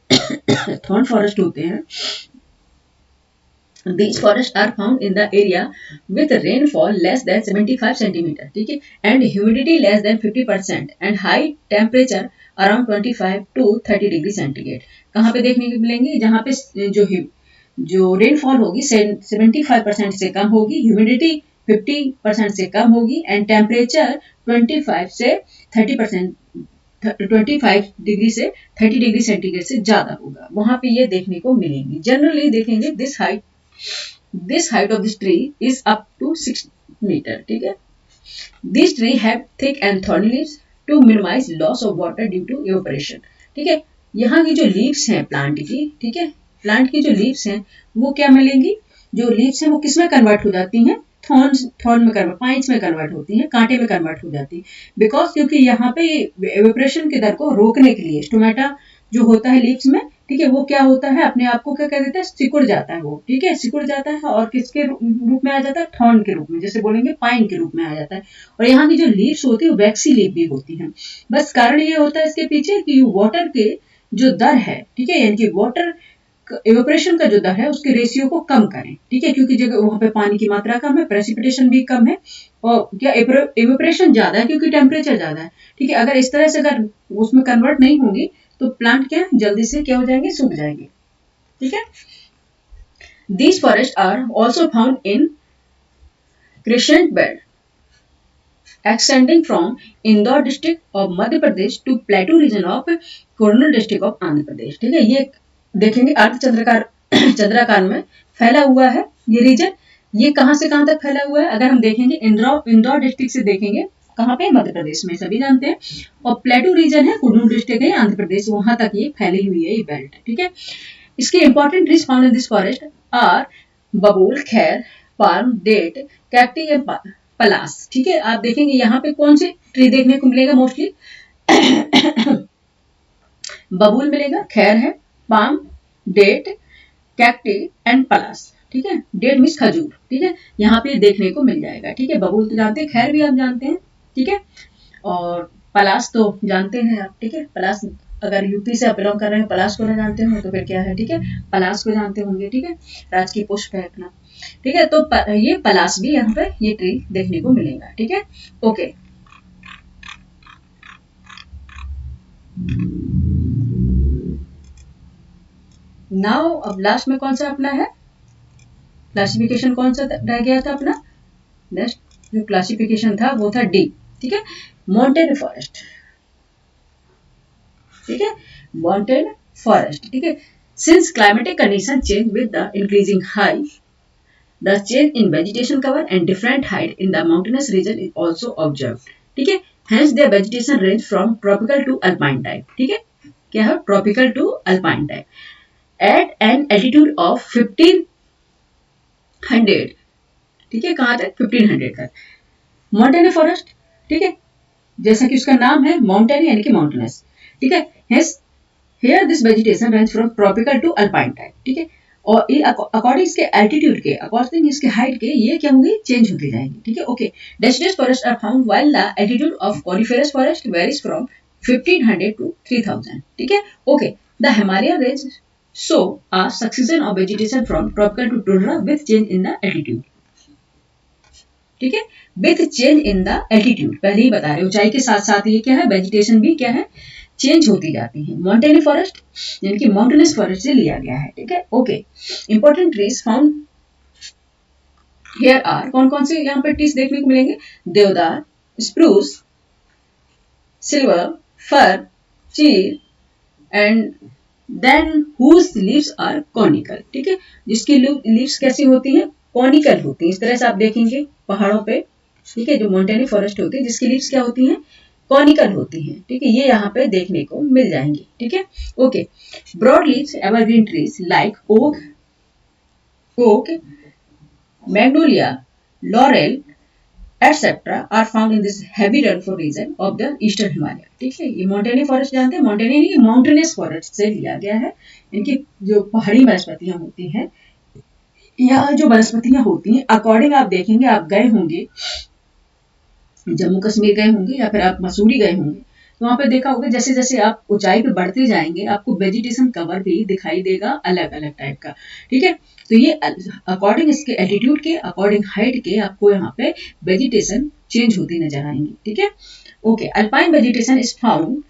थॉर्न फॉरेस्ट होते हैं, these forests are found in the area with rainfall less than 75 centimeter, ठीक है, and humidity less than 50% and high temperature around 25 to 30 degree centigrade. कहाँ पे देखने को मिलेंगे, जहाँ पे जो रेनफॉल होगी 75% से कम होगी, ह्यूमिडिटी 50% से कम होगी, एंड टेम्परेचर 25 से 30% 25 डिग्री से 30 डिग्री सेंटीग्रेड से ज्यादा होगा, वहां पे ये देखने को मिलेंगी। जनरली देखेंगे this height of this tree is up to 6 metre, ठीक है। This tree have thick and thorny leaves to minimise loss of water due to evaporation, ठीक है। यहाँ की जो लीव्स हैं प्लांट की, ठीक है, प्लांट की जो लीव्स हैं वो क्या मिलेंगी, जो लीव्स हैं वो किस में कन्वर्ट हो जाती हैं, थॉर्न में कन्वर्ट, पाइंस में कन्वर्ट होती हैं, कांटे में कन्वर्ट हो जाती है, बिकॉज क्योंकि यहाँ पे इवेपोरेशन के दर को रोकने के लिए स्टोमेटा जो होता है लीव्स में ठीक है, वो क्या होता है, अपने आप को क्या कह देता है, सिकुड़ जाता है वो, ठीक है, सिकुड़ जाता है और किसके रूप में आ जाता है, थॉर्न के रूप में, जैसे बोलेंगे पाइन के रूप में आ जाता है। और यहाँ की जो लीव्स होती है वो वैक्सी लीव भी होती है। बस कारण ये होता है इसके पीछे कि वाटर के जो दर है, ठीक है, यानी कि वाटर इवेपोरेशन का जो दर है उसके रेशियो को कम करें, ठीक है, क्योंकि जगह वहां पे पानी की मात्रा कम है, प्रेसिपिटेशन भी कम है, और क्या इवेपोरेशन ज्यादा है क्योंकि टेम्परेचर ज्यादा है, ठीक है। अगर इस तरह से अगर उसमें कन्वर्ट नहीं होंगी तो प्लांट क्या जल्दी से क्या हो जाएंगे, सूख जाएंगे, ठीक है। These forest are also found in crescent belt extending from Indore district of Madhya Pradesh to plateau region of Kurnool district of Andhra Pradesh, ठीक है। ये देखेंगे अर्ध चंद्राकार चंद्राकार में फैला हुआ है ये रीजन। ये कहां से कहां तक फैला हुआ है, अगर हम देखेंगे इंदौर डिस्ट्रिक्ट से देखेंगे कहां पे, मध्य प्रदेश में, सभी जानते हैं। और प्लेटू रीजन है, कुर्नूल डिस्ट्रिक्ट है आंध्र प्रदेश, वहां तक ये फैली हुई है ये बेल्ट, ठीक है। इसके important trees found in this forest are babul, khair, palm, date, cacti and palas, ठीक है। आप देखेंगे यहाँ पे कौन से ट्री देखने को मिलेगा मोस्टली बबूल मिलेगा, खैर है, palm, date, cacti and palas, ठीक है। डेट मीन्स खजूर, ठीक है, यहाँ पे देखने को मिल जाएगा, ठीक है। बबूल तो जानते हैं, खैर भी आप जानते हैं, ठीक है, और पलास तो जानते हैं आप, ठीक है। पलास अगर यूपी से आप बिलोंग कर रहे हैं, पलास को ना जानते हो तो फिर क्या है, ठीक है, पलास को जानते होंगे, ठीक है, राजकीय पुष्प है अपना, ठीक है। तो ये पलास भी यहाँ पे ये ट्री देखने को मिलेगा, ठीक है, ओके। नाउ अब लास्ट में कौन सा अपना है क्लासिफिकेशन, कौन सा रह गया था अपना, नेक्स्ट जो क्लासिफिकेशन था वो था डी, ठीक है, माउंटेन फॉरेस्ट, ठीक है, माउंटेन फॉरेस्ट, ठीक है। Since climatic condition change with the increasing high, the change in vegetation cover and different height in the mountainous region is also observed, ठीक है। hence their vegetation range from tropical to alpine type, ठीक है, क्या है, tropical to alpine type at an altitude of 1500, ठीक है, कहां तक, 1500 तक। माउंटेन फॉरेस्ट, ठीक है, जैसा कि उसका नाम है माउंटेन यानी कि माउंटेनस, ठीक है। hence here this vegetation range from tropical to alpine type, ठीक है। और ये अकॉर्डिंग इसके एल्टीट्यूड के, अकॉर्डिंग इसके हाइट के, ये क्या होंगे, चेंज होती जाएंगी, ठीक है, okay. Deciduous forest are found while the altitude of coniferous forest varies from 1500 to 3000, ठीक है, okay. The Himalayan range show a succession of vegetation from tropical to tundra with change in the altitude, ठीक है, with change in the altitude, पहले ही बता रहे, ऊंचाई के साथ साथ ये क्या है, वेजिटेशन भी क्या है, चेंज होती जाती है। माउंटेन फॉरेस्ट यानी कि माउंटेनस फॉरेस्ट से लिया गया है, ठीक है, okay. Important trees found here are, कौन कौन से यहाँ पे ट्रीज देखने को मिलेंगे, देवदार, spruce, silver, fir, chir and then whose leaves are conical, ठीक है, जिसकी लीव्स कैसी होती हैं, कॉनिकल होती है। इस तरह से आप देखेंगे पहाड़ों पे, ठीक है, जो माउंटेन फॉरेस्ट होती है जिसकी लीव्स क्या होती हैं, कॉनिकल होती हैं, ठीक है, ये यहाँ पे देखने को मिल जाएंगी, ठीक है, okay. Broad leaves evergreen trees like oak, magnolia, laurel etcetera are found in this heavy rainfall region of the eastern Himalaya, ठीक है। ये माउंटेनी फॉरेस्ट जानते हैं, माउंटेनी माउंटेनियस फॉरेस्ट से लिया गया है। इनकी जो पहाड़ी वनस्पतियां होती हैं, यहाँ जो वनस्पतियां होती हैं, अकॉर्डिंग आप देखेंगे, आप गए होंगे जम्मू कश्मीर गए होंगे या फिर आप मसूरी गए होंगे, तो वहां पे देखा होगा जैसे जैसे आप ऊंचाई पे बढ़ते जाएंगे आपको वेजिटेशन कवर भी दिखाई देगा अलग अलग टाइप का, ठीक है। तो ये अकॉर्डिंग इसके एल्टीट्यूड के, अकॉर्डिंग हाइट के, आपको यहाँ पे वेजिटेशन चेंज होती नजर आएंगी, ठीक है, okay. Alpine vegetation is found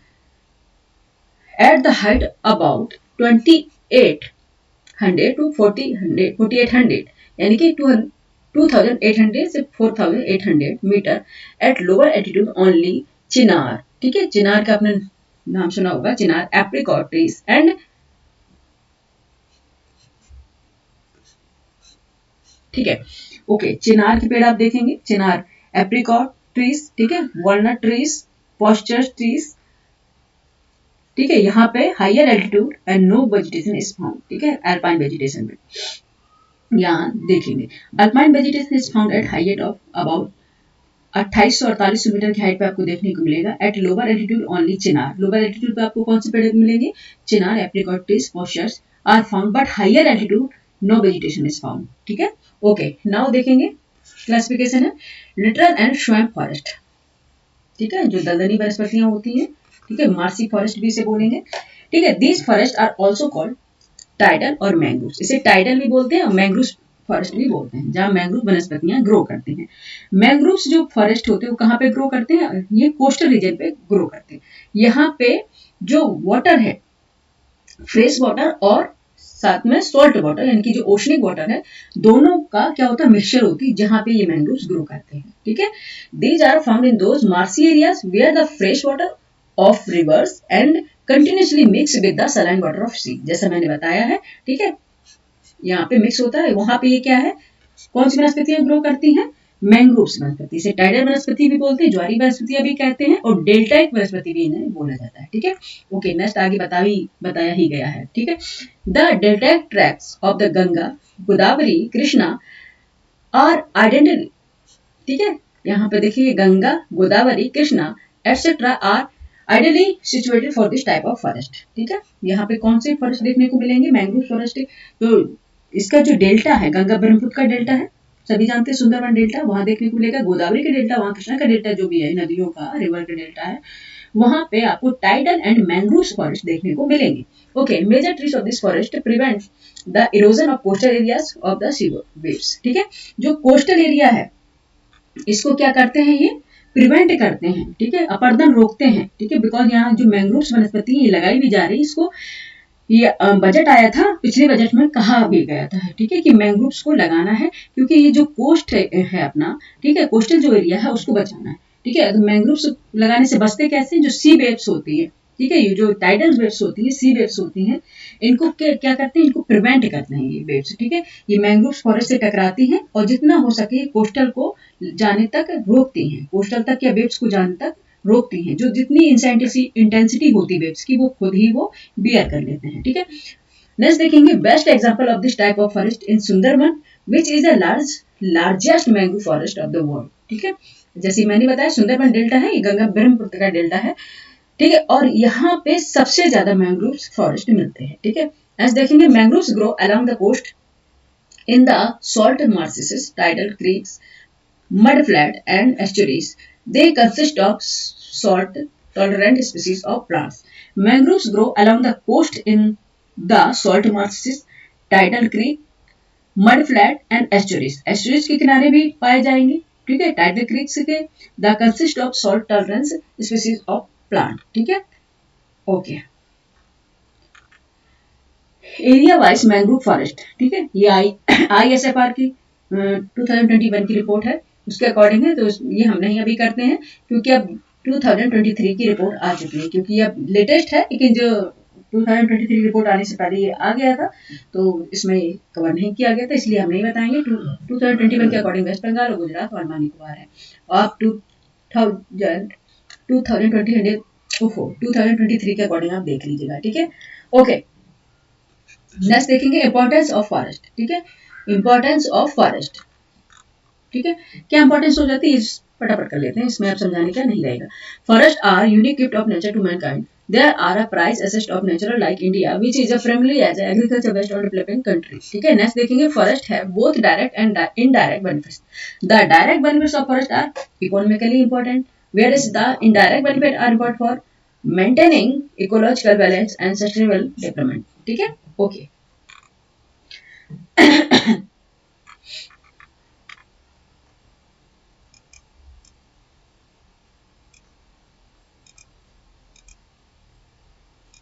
at the height about 2800 to 4800 यानी कि 2800 से 4800 metre at lower altitude only chinar, ठीक है, चिनार का आपने नाम सुना होगा, चिनार, एप्रिकॉट ट्रीज एंड, ठीक है, ओके। चिनार के पेड़ आप देखेंगे, चिनार, एप्रिकॉट ट्रीज, ठीक है, वॉलनट ट्रीज, पॉस्चर ट्रीज, ठीक है। यहाँ पे higher altitude and no vegetation is found, ठीक है, अल्पाइन वेजिटेशन में यहाँ देखेंगे। Alpine vegetation is found at height of about 2848 metre की हाइट पे आपको देखने को मिलेगा। At lower altitude only chinar, lower altitude पे आपको कौन से पेड़ मिलेंगे? चिनार, एप्रिकॉट ट्रीज, ऑशर्स are found, but higher altitude no vegetation is found. ठीक है, ओके। नाउ देखेंगे क्लासिफिकेशन है लिटरल एंड स्वैम्प फॉरेस्ट। ठीक है, जो दलदली वनस्पतियां होती हैं, ठीक है, मार्सी फॉरेस्ट भी इसे बोलेंगे। ठीक है, these forest are also called tidal और मैंग्रोव। इसे टाइडल भी बोलते हैं और मैंग्रोव फॉरेस्ट भी बोलते हैं, जहां मैंग्रोव वनस्पतियां ग्रो करती हैं। मैंग्रोव्स जो फॉरेस्ट होते हैं वो कहाँ पे ग्रो करते हैं? ये कोस्टल रीजन पे ग्रो करते हैं। यहाँ पे जो वाटर है, फ्रेश वाटर और साथ में सॉल्ट वाटर यानी कि जो ओशनिक वाटर है, दोनों का क्या होता है? मिक्सचर होती है, जहां पे ये मैंग्रोव्स ग्रो करते हैं। ठीक है, these are found in those marshy areas where the fresh water of rivers and continuously mix with the saline water of sea. जैसा मैंने बताया है, ठीक है, यहाँ पे मिक्स होता है। वहां पे ये क्या है? कौन सी वनस्पतियां ग्रो करती हैं? मैंग्रोव्स वनस्पति। से टाइडल वनस्पति भी बोलते हैं, ज्वारी वनस्पतियां भी कहते हैं, और डेल्टाइक वनस्पति भी इन्हें बोला जाता है। ठीक है, ओके। नेक्स्ट आगे बताया ही गया है। ठीक है, the deltaic tracts of the Ganga, Godavari, Krishna are identity. ठीक है, यहाँ पे देखिए Ganga, Godavari, Krishna etcetera are ideally situated for this type of forest. ठीक है, यहाँ पे कौन से फॉरेस्ट देखने को मिलेंगे? Mangrove forest. तो इसका जो डेल्टा है, गंगा ब्रह्मपुत्र का डेल्टा है, सभी जानते हैं, सुंदरवन डेल्टा, वहां देखने को मिलेगा। गोदावरी का डेल्टा, वहां कृष्णा का डेल्टा, जो भी है नदियों का, रिवर का डेल्टा है, वहां पे आपको टाइडल एंड मैंग्रोव फॉरेस्ट देखने को मिलेंगे। Okay, major trees of this forest prevent the erosion of coastal areas of the sea waves. ठीक है, जो कोस्टल एरिया है इसको क्या करते हैं? ये प्रिवेंट करते हैं। ठीक है, अपर्दन रोकते हैं। ठीक है, बिकॉज यहाँ जो मैंग्रोव्स वनस्पति ये लगाई भी जा रही है, इसको ये बजट आया था, पिछले बजट में कहा भी गया था, ठीक है, कि मैंग्रोव्स को लगाना है, क्योंकि ये जो कोस्ट है अपना, ठीक है, कोस्टल जो एरिया है उसको बचाना है। ठीक है, मैंग्रोव्स लगाने से बचते कैसे? जो सी वेव्स होती है, ठीक है, ये जो टाइडल वेव्स होती है, सी वेव्स होती हैं, इनको क्या करते हैं? इनको प्रिवेंट करते हैं ये वेव्स। ठीक है, ये मैंग्रोव्स फॉरेस्ट से टकराती हैं और जितना हो सके कोस्टल को जाने तक रोकती हैं, कोस्टल तक या वेव्स को जाने तक रोकती हैं। जो जितनी इंटेंसिटी होती है वेव्स की, वो खुद ही वो बियर कर लेते हैं। ठीक है, नेक्स्ट देखेंगे best example of this type of forest in Sundarban which is the largest mangrove forest of the world. ठीक है, जैसे मैंने बताया सुंदरवन डेल्टा है, ये गंगा ब्रह्मपुत्र का डेल्टा है। ठीक है, और यहाँ पे सबसे ज्यादा मैंग्रोव फॉरेस्ट मिलते हैं। ठीक है, नेक्स्ट देखेंगे mangroves grow along the coast in the salt marshes, tidal creeks, mud flat and estuaries. They consist of salt tolerant species of plants. Mangroves grow along the coast in the salt marshes, tidal creek, mud flat and estuaries. Estuaries के किनारे भी पाए जाएंगे। ठीक है, tidal creeks के the consist of salt tolerant species of plant. ठीक है, okay. Area wise mangrove forest, ठीक है, ये ISFR की 2021 की रिपोर्ट है, उसके अकॉर्डिंग है। तो ये हम नहीं अभी करते हैं, क्योंकि अब 2023 की रिपोर्ट आ चुकी है, क्योंकि अब लेटेस्ट है, लेकिन जो 2023 रिपोर्ट आने से पहले ये आ गया था, तो इसमें कवर नहीं किया गया था, इसलिए हम नहीं बताएंगे। 2021 के अकॉर्डिंग वेस्ट बंगाल और गुजरात और अंडमान निकोबार है। आप 2023 के अकॉर्डिंग आप देख लीजिएगा। ठीक है, ओके। नेक्स्ट देखेंगे इंपॉर्टेंस ऑफ फॉरेस्ट। ठीक है, इंपॉर्टेंस ऑफ फॉरेस्ट, ठीक है, क्या इंपॉर्टेंस हो जाती है, फटाफट कर लेते हैं, इसमें आप समझाने का नहीं रहेगा। Forest are unique gift of nature to mankind. There are a prize assessed of natural like India, which is a friendly as a agriculture based on developing country. ठीक है, नेक्स्ट देखेंगे फॉरेस्ट है both direct and indirect benefits. The direct benefits of forest are economically important, whereas the indirect benefits are important for maintaining ecological balance and sustainable development. ठीक है, okay.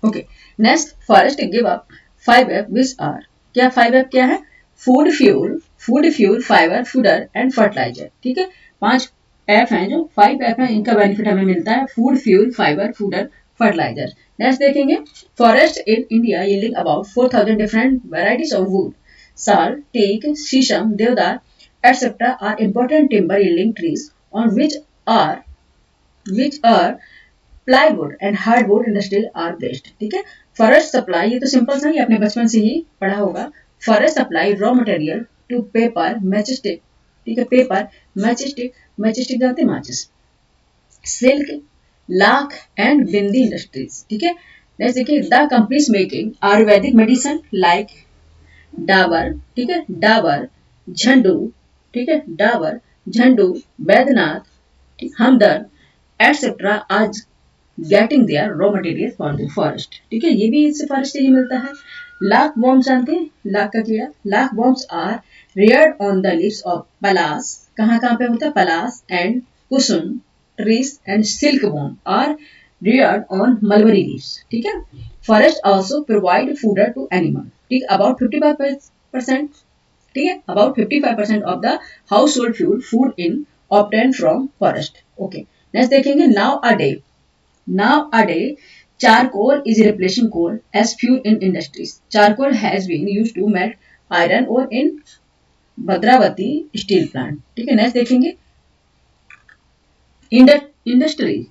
Okay, next forest give up 5F which are, क्या 5F क्या है? Food fuel, fibre, fodder and fertiliser. ठीक है, 5 F हैं, जो 5F हैं, इनका बेनिफिट हमें मिलता है, food, fuel, fibre, fodder, fertiliser. Next देखेंगे forest in India yielding about 4000 different varieties of wood, साल, teak, शीशम, देवदार etc. are important timber yielding trees on which are plywood and hardwood industrial are based. ठीक है, forest supply, ये तो simple सा ही आपने बचपन से ही पढ़ा होगा। Forest supply raw material to paper, matchstick, ठीक है, पेपर, मैचस्टिक, मैचस्टिक जानते हैं, माचिस, silk, lac and bindi industries. ठीक है, नेक्स्ट देखिए, the companies making Ayurvedic medicine like Dabur, ठीक है, डाबर, झंडू, ठीक है, डाबर, झंडू, बैद्यनाथ, हमदर्द एटसेट्रा आज getting their raw material from the forest. ठीक है, ये भी इससे फॉरेस्ट से ही मिलता है। लाख बॉम्ब जानते हैं, लाख का कीड़ा, lac bombs are reared on the leaves of palas, कहाँ कहाँ पे होता है, palas and kusum trees and silk bomb are reared on mulberry leaves। ठीक है, forest also provide fodder to animal। ठीक, about 55%, ठीक है, about 55% of the household fuel food in obtained from forest। Okay, next देखेंगे, nowadays charcoal is replacing coal as fuel in industries। Charcoal has been used to melt iron ore in Bhadravati steel plant. ठीक है, next देखेंगे, industry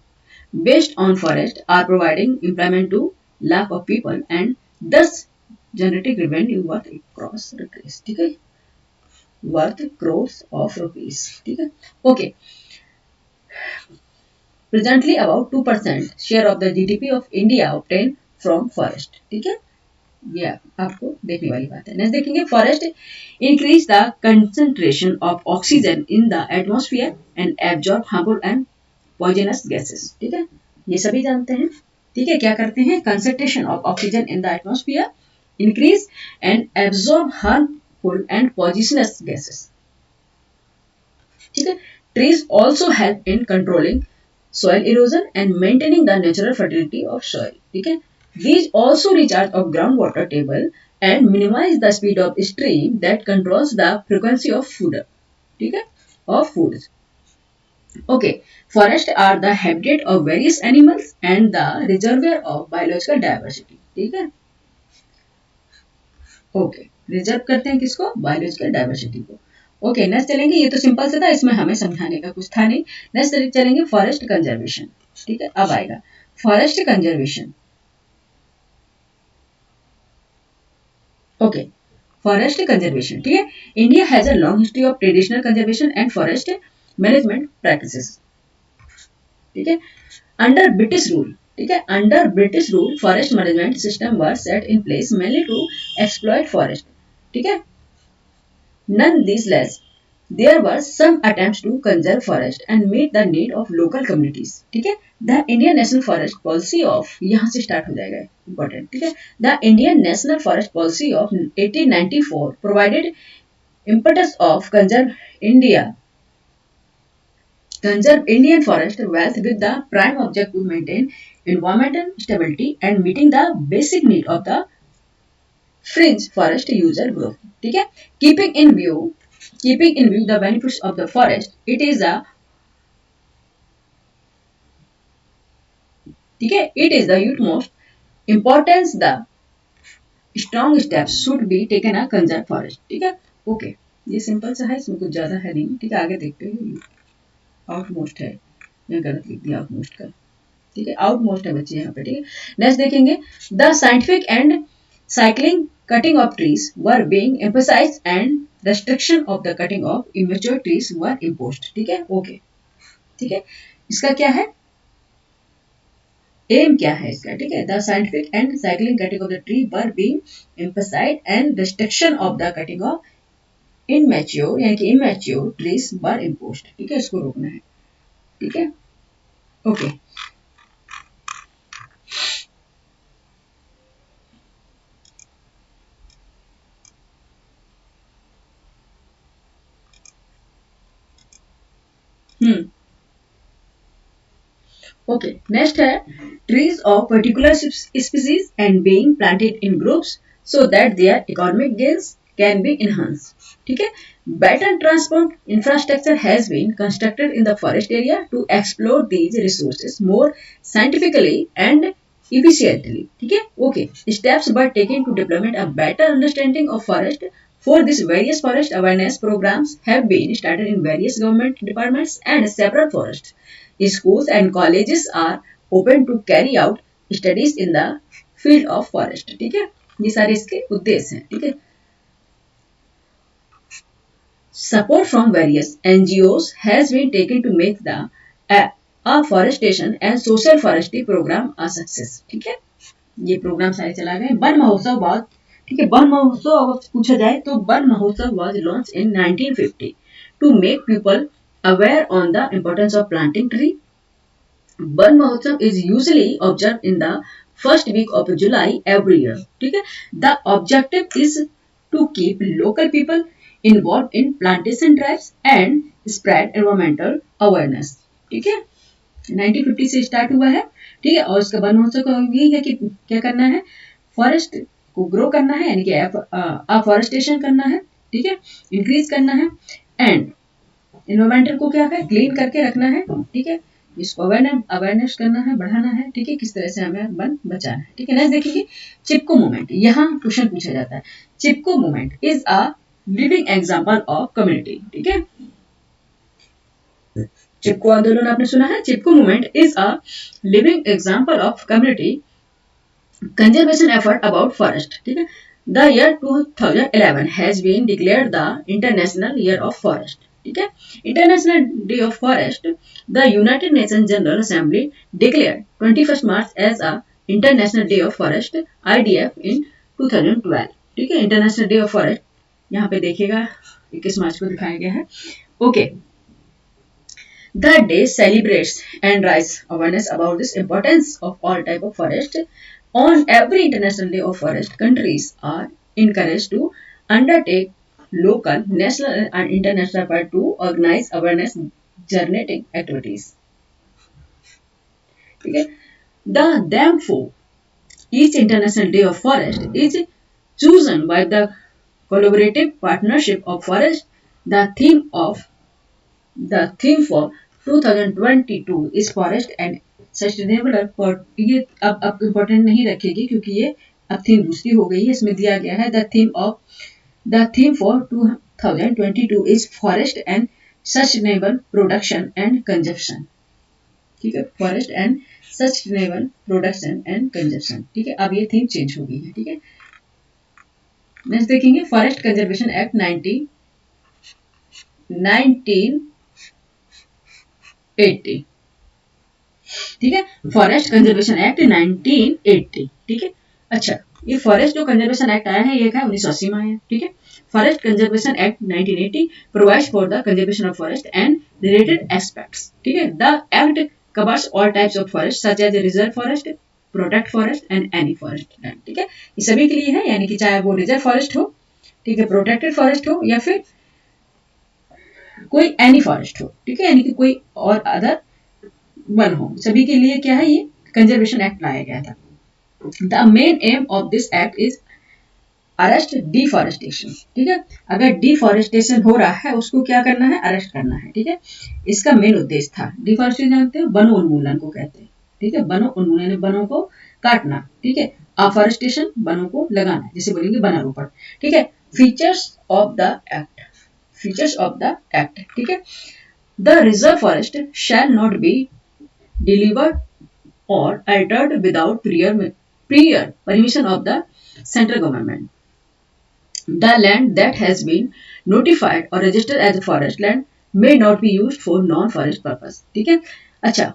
based on forest are providing employment to lakh of people and thus generating revenue worth across rupees। ठीक है, worth crores of rupees। ठीक है, okay, presently about 2% share of the GDP of India obtained from forest। ठीक है, ये आपको देखने वाली बात है। नेक्स्ट देखेंगे, forest increase the concentration of oxygen in the atmosphere and absorb harmful and poisonous gases. ठीक है, ये सभी जानते हैं। ठीक है, क्या करते हैं, concentration of oxygen in the atmosphere increase and absorb harmful and poisonous gases. ठीक है, trees also help in controlling soil erosion and maintaining the natural fertility of soil। ठीक है, these also recharge of groundwater table and minimize the speed of stream that controls the frequency of food। ठीक है, of foods। Okay, forests are the habitat of various animals and the reservoir of biological diversity। ठीक है, okay, reserve करते हैं किसको, biological diversity को। Okay, next चलेंगे, ये तो सिंपल से था, इसमें हमें समझाने का कुछ था नहीं। नेक्स्ट चलेंगे, फॉरेस्ट कंजर्वेशन। ठीक है, अब आएगा forest conservation. Okay, forest conservation. ठीक है, India has a long history of traditional conservation and forest management practices. ठीक है, अंडर ब्रिटिश रूल, ठीक है, under British rule forest management system were set in place mainly to exploit forest. ठीक है, nonetheless there were some attempts to conserve forest and meet the need of local communities। ठीक है, the Indian National Forest Policy of, यहाँ से start हो जाएगा important। ठीक है, the Indian National Forest Policy of 1894 provided impetus of conserve Indian forest wealth with the prime object to maintain environmental stability and meeting the basic need of the fringe forest user group। ठीक है, keeping in view the benefits of the forest, it is a, ठीक है, it is the utmost importance the strong steps should be taken a conserve forest। ठीक है, okay, ये simple सा है, इसमें कुछ ज्यादा है नहीं। ठीक है, आगे देखते हैं, आउटमोस्ट है, मैं गलत लिख दिया आउटमोस्ट का। ठीक है, आउटमोस्ट है बच्चे यहाँ पे। ठीक है, नेक्स्ट देखेंगे, the scientific and cycling cutting of trees were being emphasized and restriction of the cutting of immature trees were imposed। ठीक है, ओके, ठीक है, इसका क्या है, एम क्या है इसका। ठीक है, the scientific and cycling cutting of the tree were being emphasised and restriction of the cutting of immature, यानी कि इमैच्योर ट्रीज वर इम्पोज्ड। ठीक है, इसको रोकना है। ठीक है, ओके, ओके, नेक्स्ट है, trees of particular species and being planted in groups so that their economic gains can be enhanced। ठीक है, better transport infrastructure has been constructed in the forest area to explore these resources more scientifically and efficiently। ठीक है, okay, steps were taken to develop a better understanding of forest। For this, various forest awareness programs have been started in various government departments and several forest schools and colleges are open to carry out studies in the field of forest। ठीक है, ये सारे इसके उद्देश्य हैं। ठीक है, Support from various NGOs has been taken to make the afforestation and social forestry program a success. ठीक है, ये प्रोग्राम सारे चला गए. वन महोत्सव बाद, ठीक है, वन महोत्सव अगर पूछा जाए तो वन महोत्सव was launched in 1950 to make people aware on the importance of planting tree. One महोत्सव is usually observed in the first week of July every year. ठीक है, the objective is to keep local people involved in plantation drives and spread environmental awareness. ठीक है, 1950 से start हुआ है. ठीक है, और उसका वन महोत्सव का यही है कि क्या करना है, फॉरेस्ट को ग्रो करना है, यानी कि अफॉरेस्टेशन करना है. ठीक है, इंक्रीज करना है एंड एनवायरमेंटल को क्या है, क्लीन करके रखना है. ठीक है, इसको अवेयरनेस करना है, बढ़ाना है. ठीक है, किस तरह से हमें वन बचाना है. ठीक है, नेक्स्ट देखिए चिपको मूवमेंट. यहाँ क्वेश्चन पूछा जाता है, Chipko movement is a living example of community. ठीक है, चिपको आंदोलन आपने सुना है. Chipko movement is a living example of community conservation effort about forest. ठीक है, the year 2011 has been declared the international year of forest. ठीक है, international day of forest. The United Nation General Assembly declared 21 March as a international day of forest IDF in 2012. ठीक है, international day of forest यहाँ पे देखिएगा 21 मार्च को दिखाया गया है. Okay, the day celebrates and raises awareness about this importance of all type of forest. On every international day of forest, countries are encouraged to undertake local, national and international effort to organize awareness generating activities. Okay? Therefore, each international day of forest is chosen by the collaborative partnership of forest. The theme for 2022 is forest and sustainable. ये अब important नहीं रखेगी क्योंकि ये अब theme दूसरी हो गई है. इसमें दिया गया है the theme for 2022 is forest and sustainable production and consumption. ठीक है, forest and sustainable production and consumption. ठीक है, अब ये थीम चेंज हो गई है. ठीक है, नेक्स्ट देखेंगे फॉरेस्ट कंजर्वेशन एक्ट 1980. ठीक है, फॉरेस्ट कंजर्वेशन एक्ट 1980. ठीक है, अच्छा, ये फॉरेस्ट जो कंजर्वेशन एक्ट आया है ये है 1980 में आया. ठीक है, forest conservation act 1980 provides for the conservation of forest and related aspects. ठीक है, the act covers all types of forest such as reserve forest, protect forest and any forest land. ठीक है, ये सभी के लिए है, यानी कि चाहे वो रिजर्व फॉरेस्ट हो, ठीक है, प्रोटेक्टेड फॉरेस्ट हो या फिर कोई एनी फॉरेस्ट हो. ठीक है, यानी कि कोई और अदर वन हो, सभी के लिए क्या है ये कंजर्वेशन एक्ट लाया गया था. The main M of this act is arrest deforestation. ठीक है, अगर डिफॉरेस्टेशन हो रहा है उसको क्या करना है, अरेस्ट करना है. ठीक है, इसका मेन उद्देश्य था. डिफॉरेस्टेशन जानते हो, वनोन्मूलन को कहते हैं. ठीक है, वनोन्मूलन, वनों को काटना. ठीक है, अफॉरेस्टेशन वनों को लगाना, जिसे बोलेंगे वनारोपण. ठीक है, फीचर्स ऑफ द एक्ट. ठीक है, the reserve forest shall not be delivered or altered without prior permission of the central government. The land that has been notified or registered as a forest land may not be used for non-forest purpose. ठीक है, अच्छा,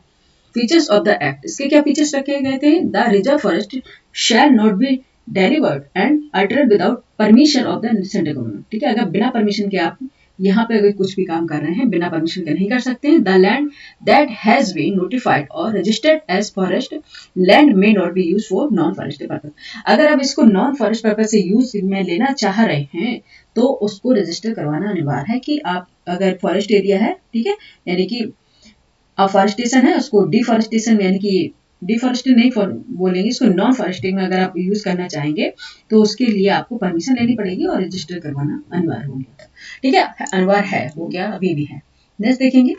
features of the act, इसके क्या features रखे गए थे. The reserve forest shall not be delivered and altered without permission of the central government. ठीक है, अगर बिना परमिशन के आप यहाँ पे अगर कुछ भी काम कर रहे हैं बिना परमिशन के नहीं कर सकते हैं. The land that has been notified और registered as forest land may not be use for non forest purpose. अगर आप इसको नॉन फॉरेस्ट पर्पज से यूज में लेना चाह रहे हैं तो उसको रजिस्टर करवाना अनिवार्य है. कि आप अगर फॉरेस्ट एरिया है, ठीक है, यानी कि अफॉरेस्टेशन है, उसको डिफॉरेस्टेशन यानी कि डिफॉरेस्टिंग नहीं बोलेंगे, इसको नॉन फॉरेस्टिंग में अगर आप यूज करना चाहेंगे तो उसके लिए आपको परमिशन लेनी पड़ेगी और रजिस्टर करवाना अनिवार्य हो गया. ठीक है, अनिवार्य है, हो गया, अभी भी है. नेक्स्ट देखेंगे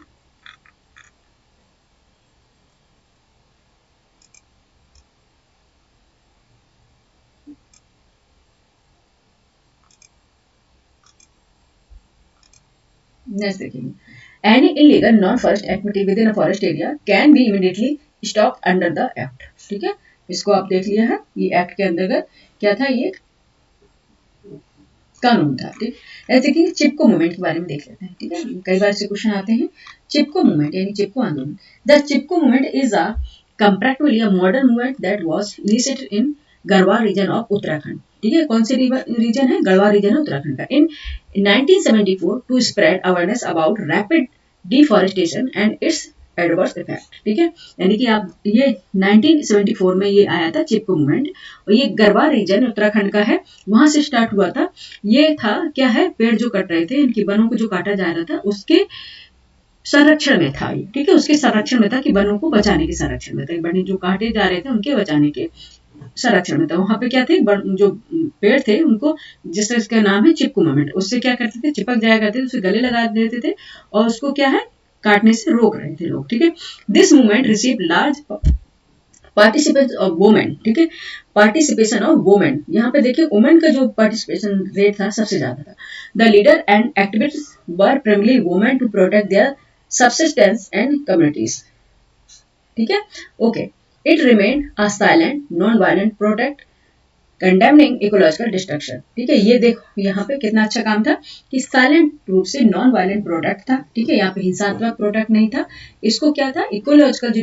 any illegal non forest activity with in a forest area can be immediately stop under the act. ठीक है, इसको आप देख लिया है, ये एक्ट के अंतर्गत क्या था, ये कानून था। ठीक, ऐसे कि चिपको मूवमेंट के बारे में देख लेते हैं। ठीक है, कई बार से क्वेश्चन आते हैं। चिपको मूवमेंट यानी चिपको आंदोलन। The Chipko movement is a comparatively a modern movement that was initiated in Garhwal region of Uttarakhand. ठीक है, कौन से रीजन है? गढ़वाल रीजन है उत्तराखंड का। In 1974 to spread awareness about rapid deforestation and its adverse effect. ठीक है, यानी कि आप ये 1974 में ये आया था चिपको मूवमेंट, और ये गढ़वाल रीजन उत्तराखंड का है, वहां से स्टार्ट हुआ था। ये था क्या है, पेड़ जो कट रहे थे, इनकी वनों को जो काटा जा रहा था उसके संरक्षण में था ये। ठीक है, उसके संरक्षण में था कि वनों को बचाने के संरक्षण में था, वन जो काटे जा रहे थे उनके बचाने के संरक्षण में था। वहां पे क्या थे, जो पेड़ थे उनको, जिस तरह इसका नाम है चिपकू मूवमेंट, उससे क्या करते थे, चिपक जाया करते थे, उसे गले लगा देते थे और उसको क्या है, काटने से रोक रहे थे लोग। ठीक है, this movement receive large participation of women. ठीक है, पार्टिसिपेशन ऑफ वुमेन, यहाँ पे देखिए वुमेन का जो पार्टिसिपेशन रेट था सबसे ज्यादा था। The leader and activist were primarily women to protect their subsistence and communities. ठीक है, okay. It remain a silent non violent protect condemning ecological destruction. ठीक है, ये देखो यहाँ पे कितना अच्छा काम था कि साइलेंट रूप से नॉन वायलेंट प्रोडक्ट था। ठीक है, यहाँ पे हिंसात्मक प्रोडक्ट नहीं था। इसको क्या था, इकोलॉजिकल जो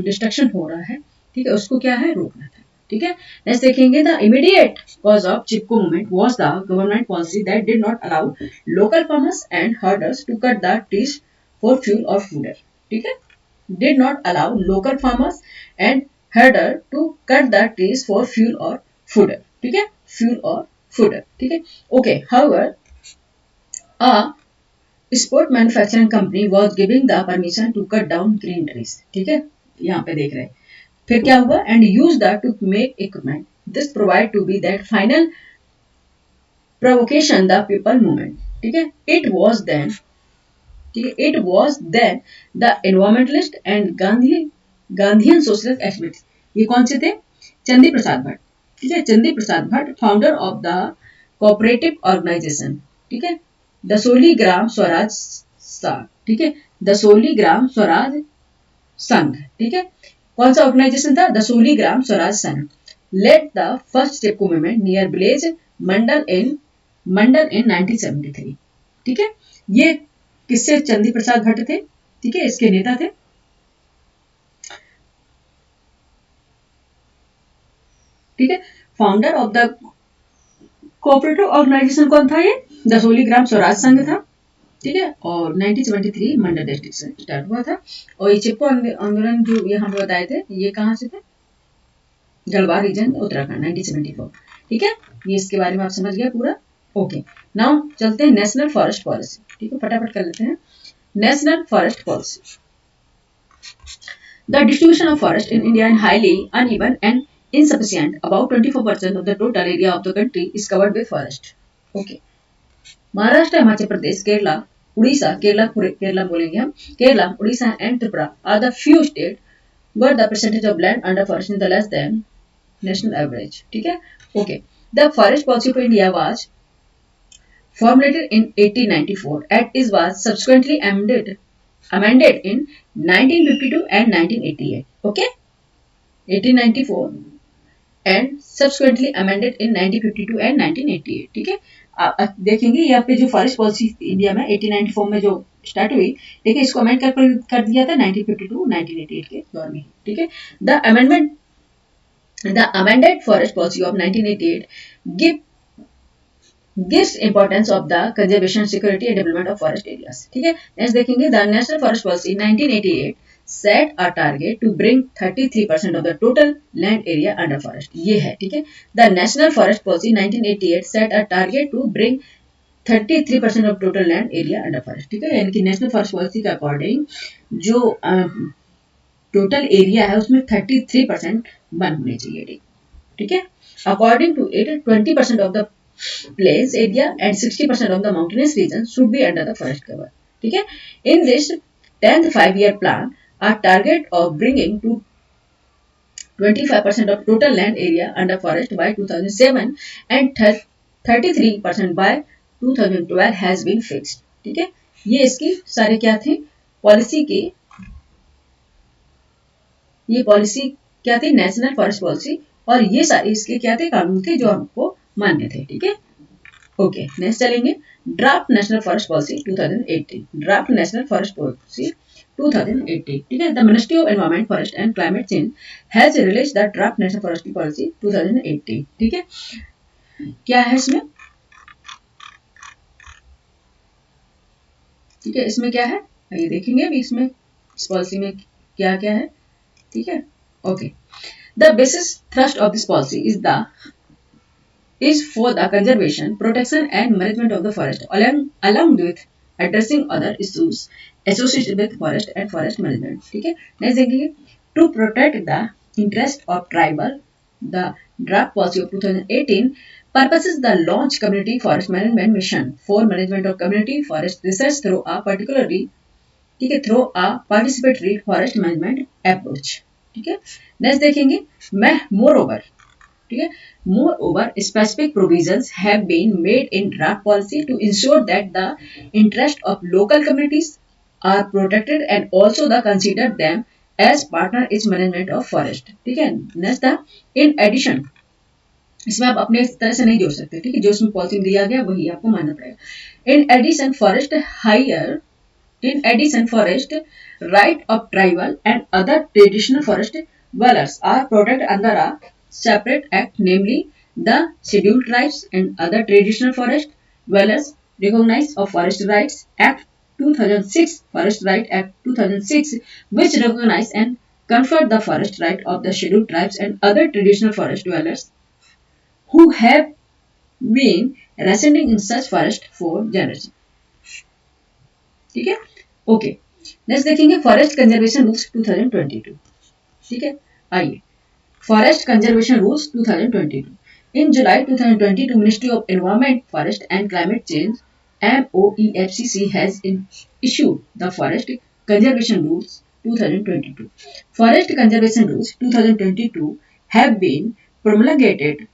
डिस्ट्रक्शन हो रहा है, ठीक है, उसको क्या है, रोकना था। ठीक है, नेक्स्ट देखेंगे, the immediate cause of Chipko movement was the government policy that did not allow local farmers and herders to cut the trees for fuel और फूड। ठीक है, did not allow local farmers and herder to cut the trees for fuel or fodder। ठीक है, fuel or fodder। ठीक है, okay, however a sport manufacturing company was giving the permission to cut down green trees। ठीक है, यहाँ पे देख रहे हैं फिर क्या हुआ, and use that to make equipment, this provide to be that final provocation the people movement। ठीक है, it was then, ठीक है, it was then the environmentalist and Gandhian socialist activist. ये कौन से थे, चंदी प्रसाद भट्ट। ठीक है, Chandi Prasad Bhatt founder of the cooperative organisation. ठीक है, दसोली ग्राम स्वराज संघ। ठीक है, दसोली ग्राम स्वराज संघ। ठीक है, कौन सा ऑर्गेनाइजेशन था, Dasoli Gram Swaraj Sangh. Let the first Chipko movement near village Mandal in 1973। ठीक है, ये किससे, चंदी प्रसाद भट्ट थे। ठीक है, इसके नेता थे। ठीक है, founder of the cooperative organisation कौन था, ये दसोली ग्राम स्वराज संघ था। ठीक है, और 1973 मंडल डिस्ट्रिक्ट से स्टार्ट हुआ था। और ये चिपको आंदोलन जो ये हम बताए थे, ये कहां से थे, गढ़वाल रीजन उत्तराखंड 1974। ठीक है, ये इसके बारे में आप समझ गए पूरा। ओके, नाउ चलते हैं नेशनल फॉरेस्ट पॉलिसी। ठीक है, फटाफट कर लेते हैं। National forest policy, the distribution of forest in India is highly uneven and insufficient. About 24% of the total area of the country is covered with forest. Okay. Maharashtra, Himachal Pradesh, Kerala, Orissa, Kerala बोलेंगे हम, Kerala, Orissa and Tripura are the few states where the percentage of land under forest is less than national average. ठीक है, okay. The forest policy of India was formulated in 1894 and it was subsequently amended in 1952 and 1988. Okay, 1894 and subsequently amended in 1952 and 1988. ठीक है, आप देखेंगे यहाँ पे जो forest policy India में 1894 में जो स्टार्ट हुई, देखिए इसको अमेंड कर दिया था 1952 1988 के दौर में। ठीक है, the amended forest policy of 1988 gives importance of the conservation, security and development of forest areas। ठीक है, नेक्स्ट देखेंगे, the national forest policy 1988 set a target to bring 33% of the total land area under forest। ये है। ठीक है, the national forest policy 1988 set a target to bring 33% of total land area under forest। ठीक है, यानी कि national forest policy के according जो टोटल एरिया है उसमें 33% वन होने चाहिए। ठीक है, according to it 20% of the plains area and 60% of the mountainous region should be under the forest cover। ठीक है, in this 10th 5-year plan a target of bringing to 25% of total land area under forest by 2007 and 33% by 2012 has been fixed। ठीक है, ये इसकी सारे क्या थे, policy के, ये पॉलिसी क्या थी, नेशनल फॉरेस्ट पॉलिसी, और ये सारे इसके क्या थे, कानून थे जो हमको मान्य थे। ठीक है, ओके नेक्स्ट चलेंगे draft national forest policy 2018 draft national forest policy 2018 ठीक है the ministry of environment forest and climate change has release the draft national forest policy 2018 ठीक है क्या है इसमें ठीक है इसमें क्या है ये देखेंगे अभी इसमें इस पॉलिसी में क्या क्या है ठीक है okay the basis thrust of this policy is for the conservation, protection and management of the forest along with addressing other issues associated with forest and forest management ठीक है नेक्स्ट देखेंगे to protect the interest of tribal the draft policy of 2018 purposes the launch community forest management mission for management of community forest research through a particularly ठीक है through a participatory forest management approach ठीक है next देखेंगे मैं moreover ठीक है moreover specific provisions have been made in draft policy to ensure that the interest of local communities are protected and also the consider them as partner in management of forest ठीक है next था in addition इसमें आप अपने तरह से नहीं जोड़ सकते ठीक है जो इसमें पॉलिसी में दिया गया वही आपको मानना पड़ेगा in addition forest right of tribal and other traditional forest dwellers are protected under a separate act, namely the Scheduled Tribes and Other Traditional Forest Dwellers Recognized of Forest Rights Act 2006, Forest Right Act 2006, which recognize and confer the forest right of the Scheduled Tribes and other traditional forest dwellers who have been residing in such forest for generations. ठीक है okay next देखेंगे forest conservation rules 2022 ठीक है आइए Forest Conservation Rules 2022. In July 2022, Ministry of Environment, Forest and Climate Change (MOEFCC) has issued the Forest Conservation Rules 2022. Forest Conservation Rules 2022 have been promulgated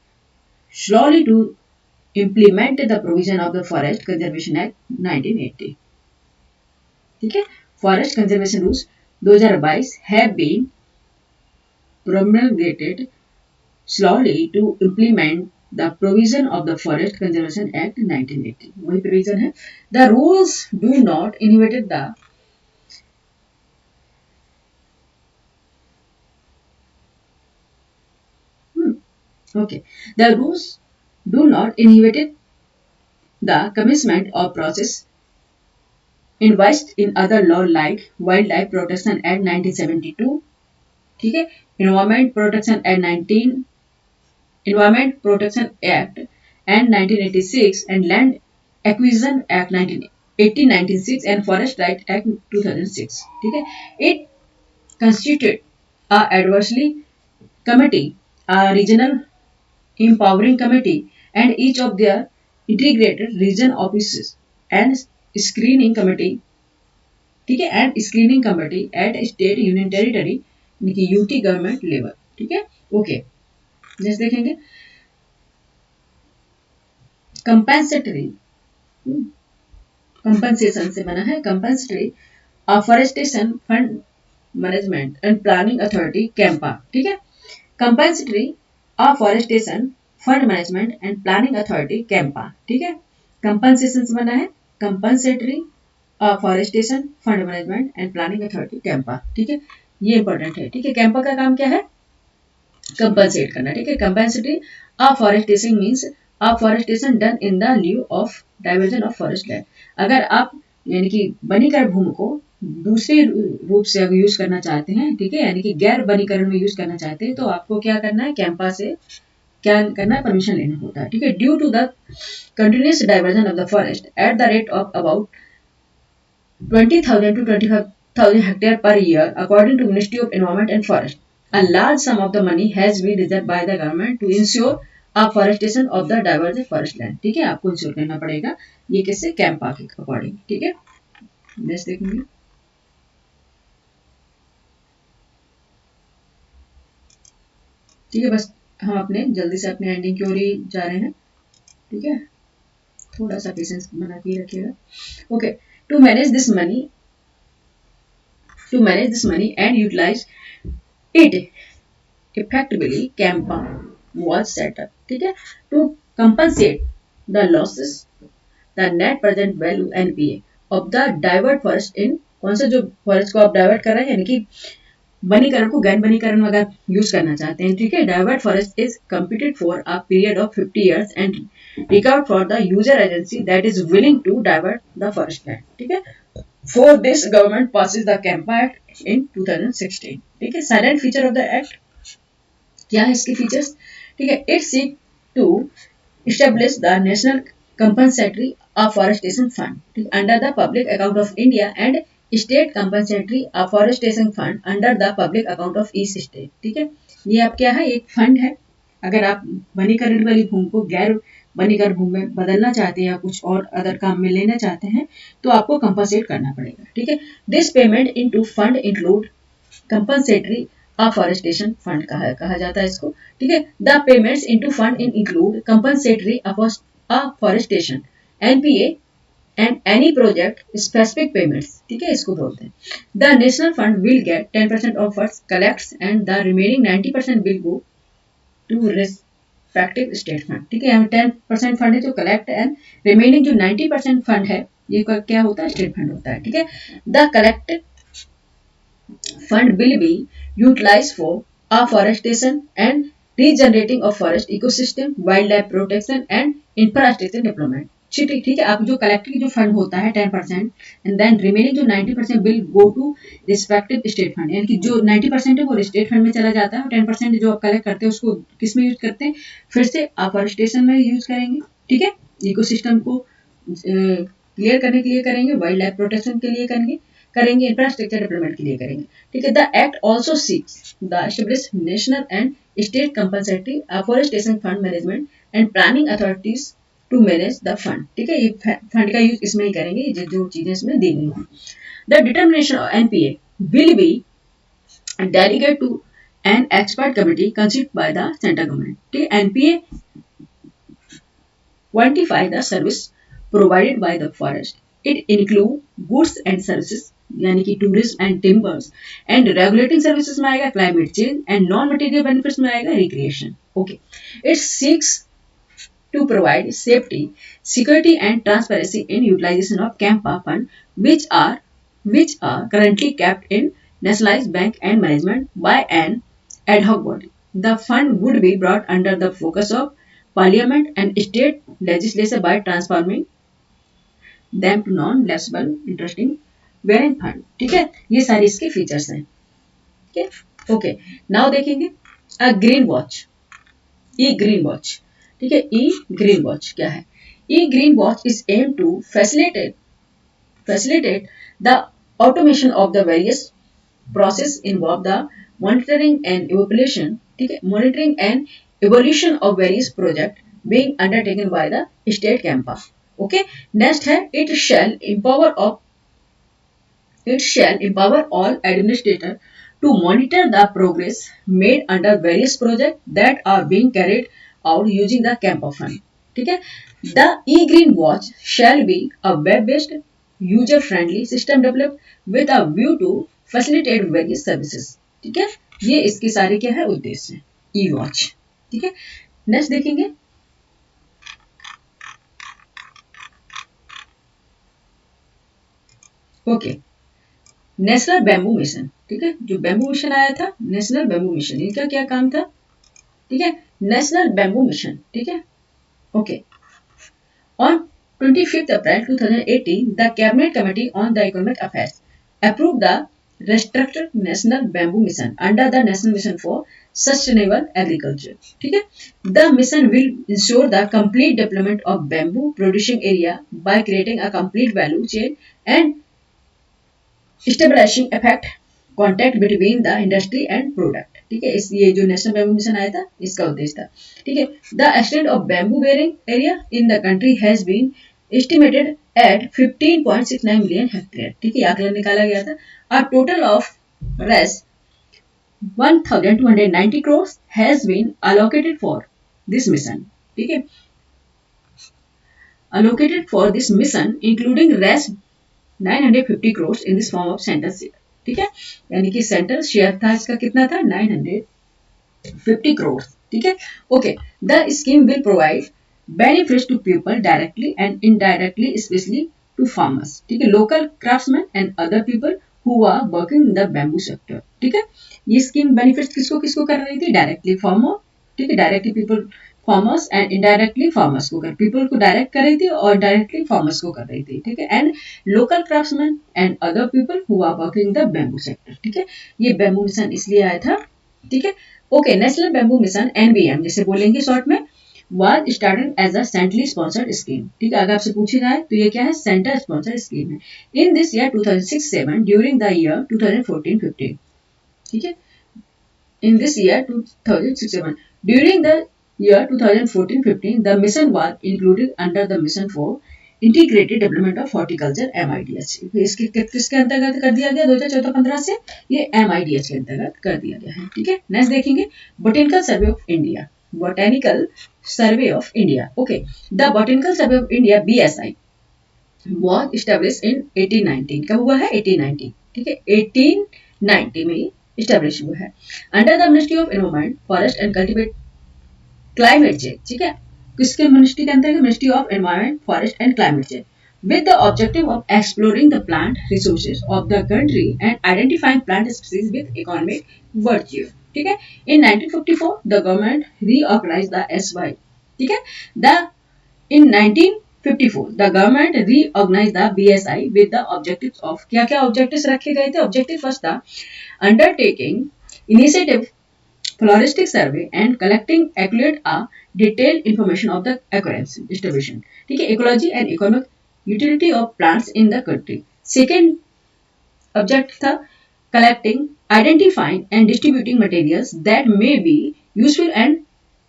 slowly to implement the provision of the Forest Conservation Act 1980. ठीक है Forest Conservation Rules 2022 have been promulgated slowly to implement the provision of the Forest Conservation Act 1980. वही provision है. The rules do not inhibit the The rules do not inhibit the commencement of process envisaged in other law like Wildlife Protection Act 1972. ठीक है Environment Protection Act and 1986 and Land Acquisition Act 1896 and Forest Right Act 2006 ठीक है it constituted a advisory committee a regional empowering committee and each of their integrated region offices and screening committee ठीक है and screening committee at state union territory UT government level ठीक है okay next देखेंगे compensatory compensation से बना है compensatory afforestation fund management and planning authority Campa ठीक है compensatory afforestation fund management and planning authority Campa ठीक है कंपनसेशन से बना है compensatory afforestation fund management and planning authority Campa ठीक है ये इंपॉर्टेंट है ठीक है कैंपा का काम क्या है कंपनसेट करना ठीक है compensatory afforestation means afforestation done in the लिeu of diversion of forest land अगर आप यानी कि वनीकरण भूमि को दूसरे रूप से अगर यूज करना चाहते हैं ठीक है यानी कि गैर वनीकरण में यूज करना चाहते हैं तो आपको क्या करना है कैंपा से क्या करना है परमिशन लेना होता है ठीक है due to the continuous diversion of the forest at the rate of about 20,000 to 25,000 hectares per year, according to Ministry of Environment and Forest. A large sum of the money has been reserved by the government to ensure afforestation of the divergent forest land. ठीक है आपको ensure करना पड़ेगा ये किससे कैंपा के according ठीक है नेक्स्ट देखेंगे ठीक है बस हम अपने जल्दी से अपने एंडिंग की ओर ही जा रहे हैं ठीक है थोड़ा सा पेशेंस बना के रखिएगा okay to manage this money and utilize it effectively campa was set up ठीक है to compensate the losses the net present value NPA of the divert forest इन कौन सा जो फॉरेस्ट को आप डाइवर्ट कर रहे हैं यानी कि वनीकरण को गैन वनीकरण में अगर यूज करना चाहते हैं ठीक है divert forest is computed for a period of 50 years and recover for the user agency that is willing to divert the forest land ठीक है for this government passes the CAMPA act in 2016 ठीक है silent feature of the act क्या है इसके features ठीक है it seek to establish the national compensatory afforestation fund under the public account of India and state compensatory afforestation fund under the public account of each state ठीक है ये आप क्या है एक फंड है अगर आप वनीकरण वाली भूमि को गैर वनीकरण भूमि में बदलना चाहते हैं या कुछ और अदर काम में लेना चाहते हैं तो आपको कंपनसेट करना पड़ेगा ठीक है this payment into fund include compensatory afforestation fund कहा जाता है इसको ठीक है the payments into fund include compensatory afforestation NPA and any project specific payments ठीक है इसको बोलते हैं the national fund will get 10% of funds collects and the remaining 90% will go to respective state fund ठीक है यहाँ 10% फंड है जो कलेक्ट एंड रिमेनिंग जो 90% फंड है ये क्या होता है स्टेट फंड होता है ठीक है the collect fund will be utilized for afforestation and regenerating of forest ecosystem, wildlife protection and infrastructure development. ठीक है आप जो कलेक्टिव जो फंड होता है 10% एंड देन रिमेनिंग जो 90% will go to respective state fund यानी कि जो 90% है वो स्टेट फंड में चला जाता है और 10% जो आप कलेक्ट करते हैं उसको किस में यूज करते हैं फिर से अफॉरेस्टेशन में यूज करेंगे ठीक है इकोसिस्टम को क्लियर करने के लिए करेंगे वाइल्ड लाइफ प्रोटेक्शन के लिए करेंगे इंफ्रास्ट्रक्चर डेवलपमेंट के लिए करेंगे ठीक है the act also seeks the establish national and state compensatory afforestation fund management and planning authorities to manage the fund ठीक है ये फंड का यूज इसमें ही करेंगे जो चीजें इसमें दी गई हैं the determination of NPA will be delegate to an expert committee considered by the central government ठीक है NPA quantify the service provided by the forest. It include goods and services यानी कि tourism and timbers and regulating services में आएगा climate change and non material benefits में आएगा recreation okay it seeks to provide safety security and transparency in utilisation of CAMPA fund which are currently kept in nationalized bank and management by an ad hoc body. The fund would be brought under the focus of parliament and state legislature by transforming them to non-lapsable interesting bearing fund ठीक है ये सारी इसके features हैं ठीक है okay now देखेंगे a green watch e green watch ठीक है ई ग्रीन वॉच क्या है e green watch is aim to facilitate the automation of the various process involve the monitoring and evaluation ठीक है monitoring and evaluation of various project being undertaken by the state campa okay next है it shall empower all administrators to monitor the progress made under various projects that are being carried out using the campa fund ठीक है the e-green watch shall be a web-based user-friendly system developed with a view to facilitate various services ठीक है ये इसके सारे क्या है उद्देश्य ई वॉच ठीक है नेक्स्ट देखेंगे ओके नेशनल बैम्बू मिशन ठीक है जो बैम्बू मिशन आया था नेशनल बैम्बू मिशन इनका क्या काम था ठीक है नेशनल बैम्बू मिशन ठीक है okay on 25th April 2018 the cabinet committee on the economic affairs approved the restructured national bamboo mission under the national mission for sustainable agriculture ठीक है the mission will ensure the complete development of bamboo producing area by creating a complete value chain and establishing effect contact between the industry and product ठीक है इस ये जो national bamboo mission आया था इसका उद्देश्य था ठीक है the extent of bamboo bearing area in the country has been estimated at 15.69 million hectare ठीक है आंकड़ा निकाला गया था अ टोटल ऑफ रेस 1290 crores has been allocated for this mission ठीक है allocated for this mission including res 950 crores in this form of central share ठीक है यानी कि सेंट्रल शेयर था इसका कितना था 950 crores ठीक है okay the scheme will provide benefits to people directly and indirectly, specially to farmers, ठीक है, local craftsman and other people who are working in the bamboo sector, ठीक है। ये स्कीम बेनिफिट्स किसको किसको कर रही थी? डायरेक्टली फार्मर, ठीक है, directly people farmers and indirectly farmers को कर, पीपल को डायरेक्ट कर रही थी और डायरेक्टली फार्मर्स को कर रही थी, ठीक है। And local craftsman and other people who are working the bamboo sector, ठीक है। ये बैम्बू मिशन इसलिए आया था, ठीक है। Okay, national bamboo mission NBM जिसे बोलेंगे शॉर्ट में, was started as a centrally sponsored scheme, ठीक है। अगर आपसे पूछा जाए तो ये क्या है? सेंटर स्पॉन्सर्ड स्कीम है। In this year 2006-7 during the year 2014-15, ठीक है। In this year 2006-7 during the year 2014-15 the mission was included under the mission for integrated development of horticulture MIDH, इसके किसके अंतर्गत कर दिया गया 2014-15 से? ये MIDH के अंतर्गत कर दिया गया है, ठीक है। नेक्स्ट देखेंगे botanical survey of India, botanical survey of India, okay. The botanical survey of India BSI was established in 1819, कब हुआ है? 1819, ठीक है, 1890 में स्टैब्लिश हुआ है। Under the ministry of environment forest and cultivate climate change, ठीक है, किसके मिनिस्ट्री के अंतर्गत? Ministry of environment forest and climate change, with the objective of exploring the plant resources of the country and identifying plant species with economic virtue, ठीक है। In 1954 the government reorganized the SY, ठीक है, the in 1954 the government reorganized the BSI with the objectives of, क्या क्या objectives रखे गए थे? Objective first था undertaking initiative floristic survey and collecting accurate detailed information of the occurrence distribution, ठीक है, ecology and economic utility of plants in the country। second object था collecting, identifying and distributing materials that may be useful and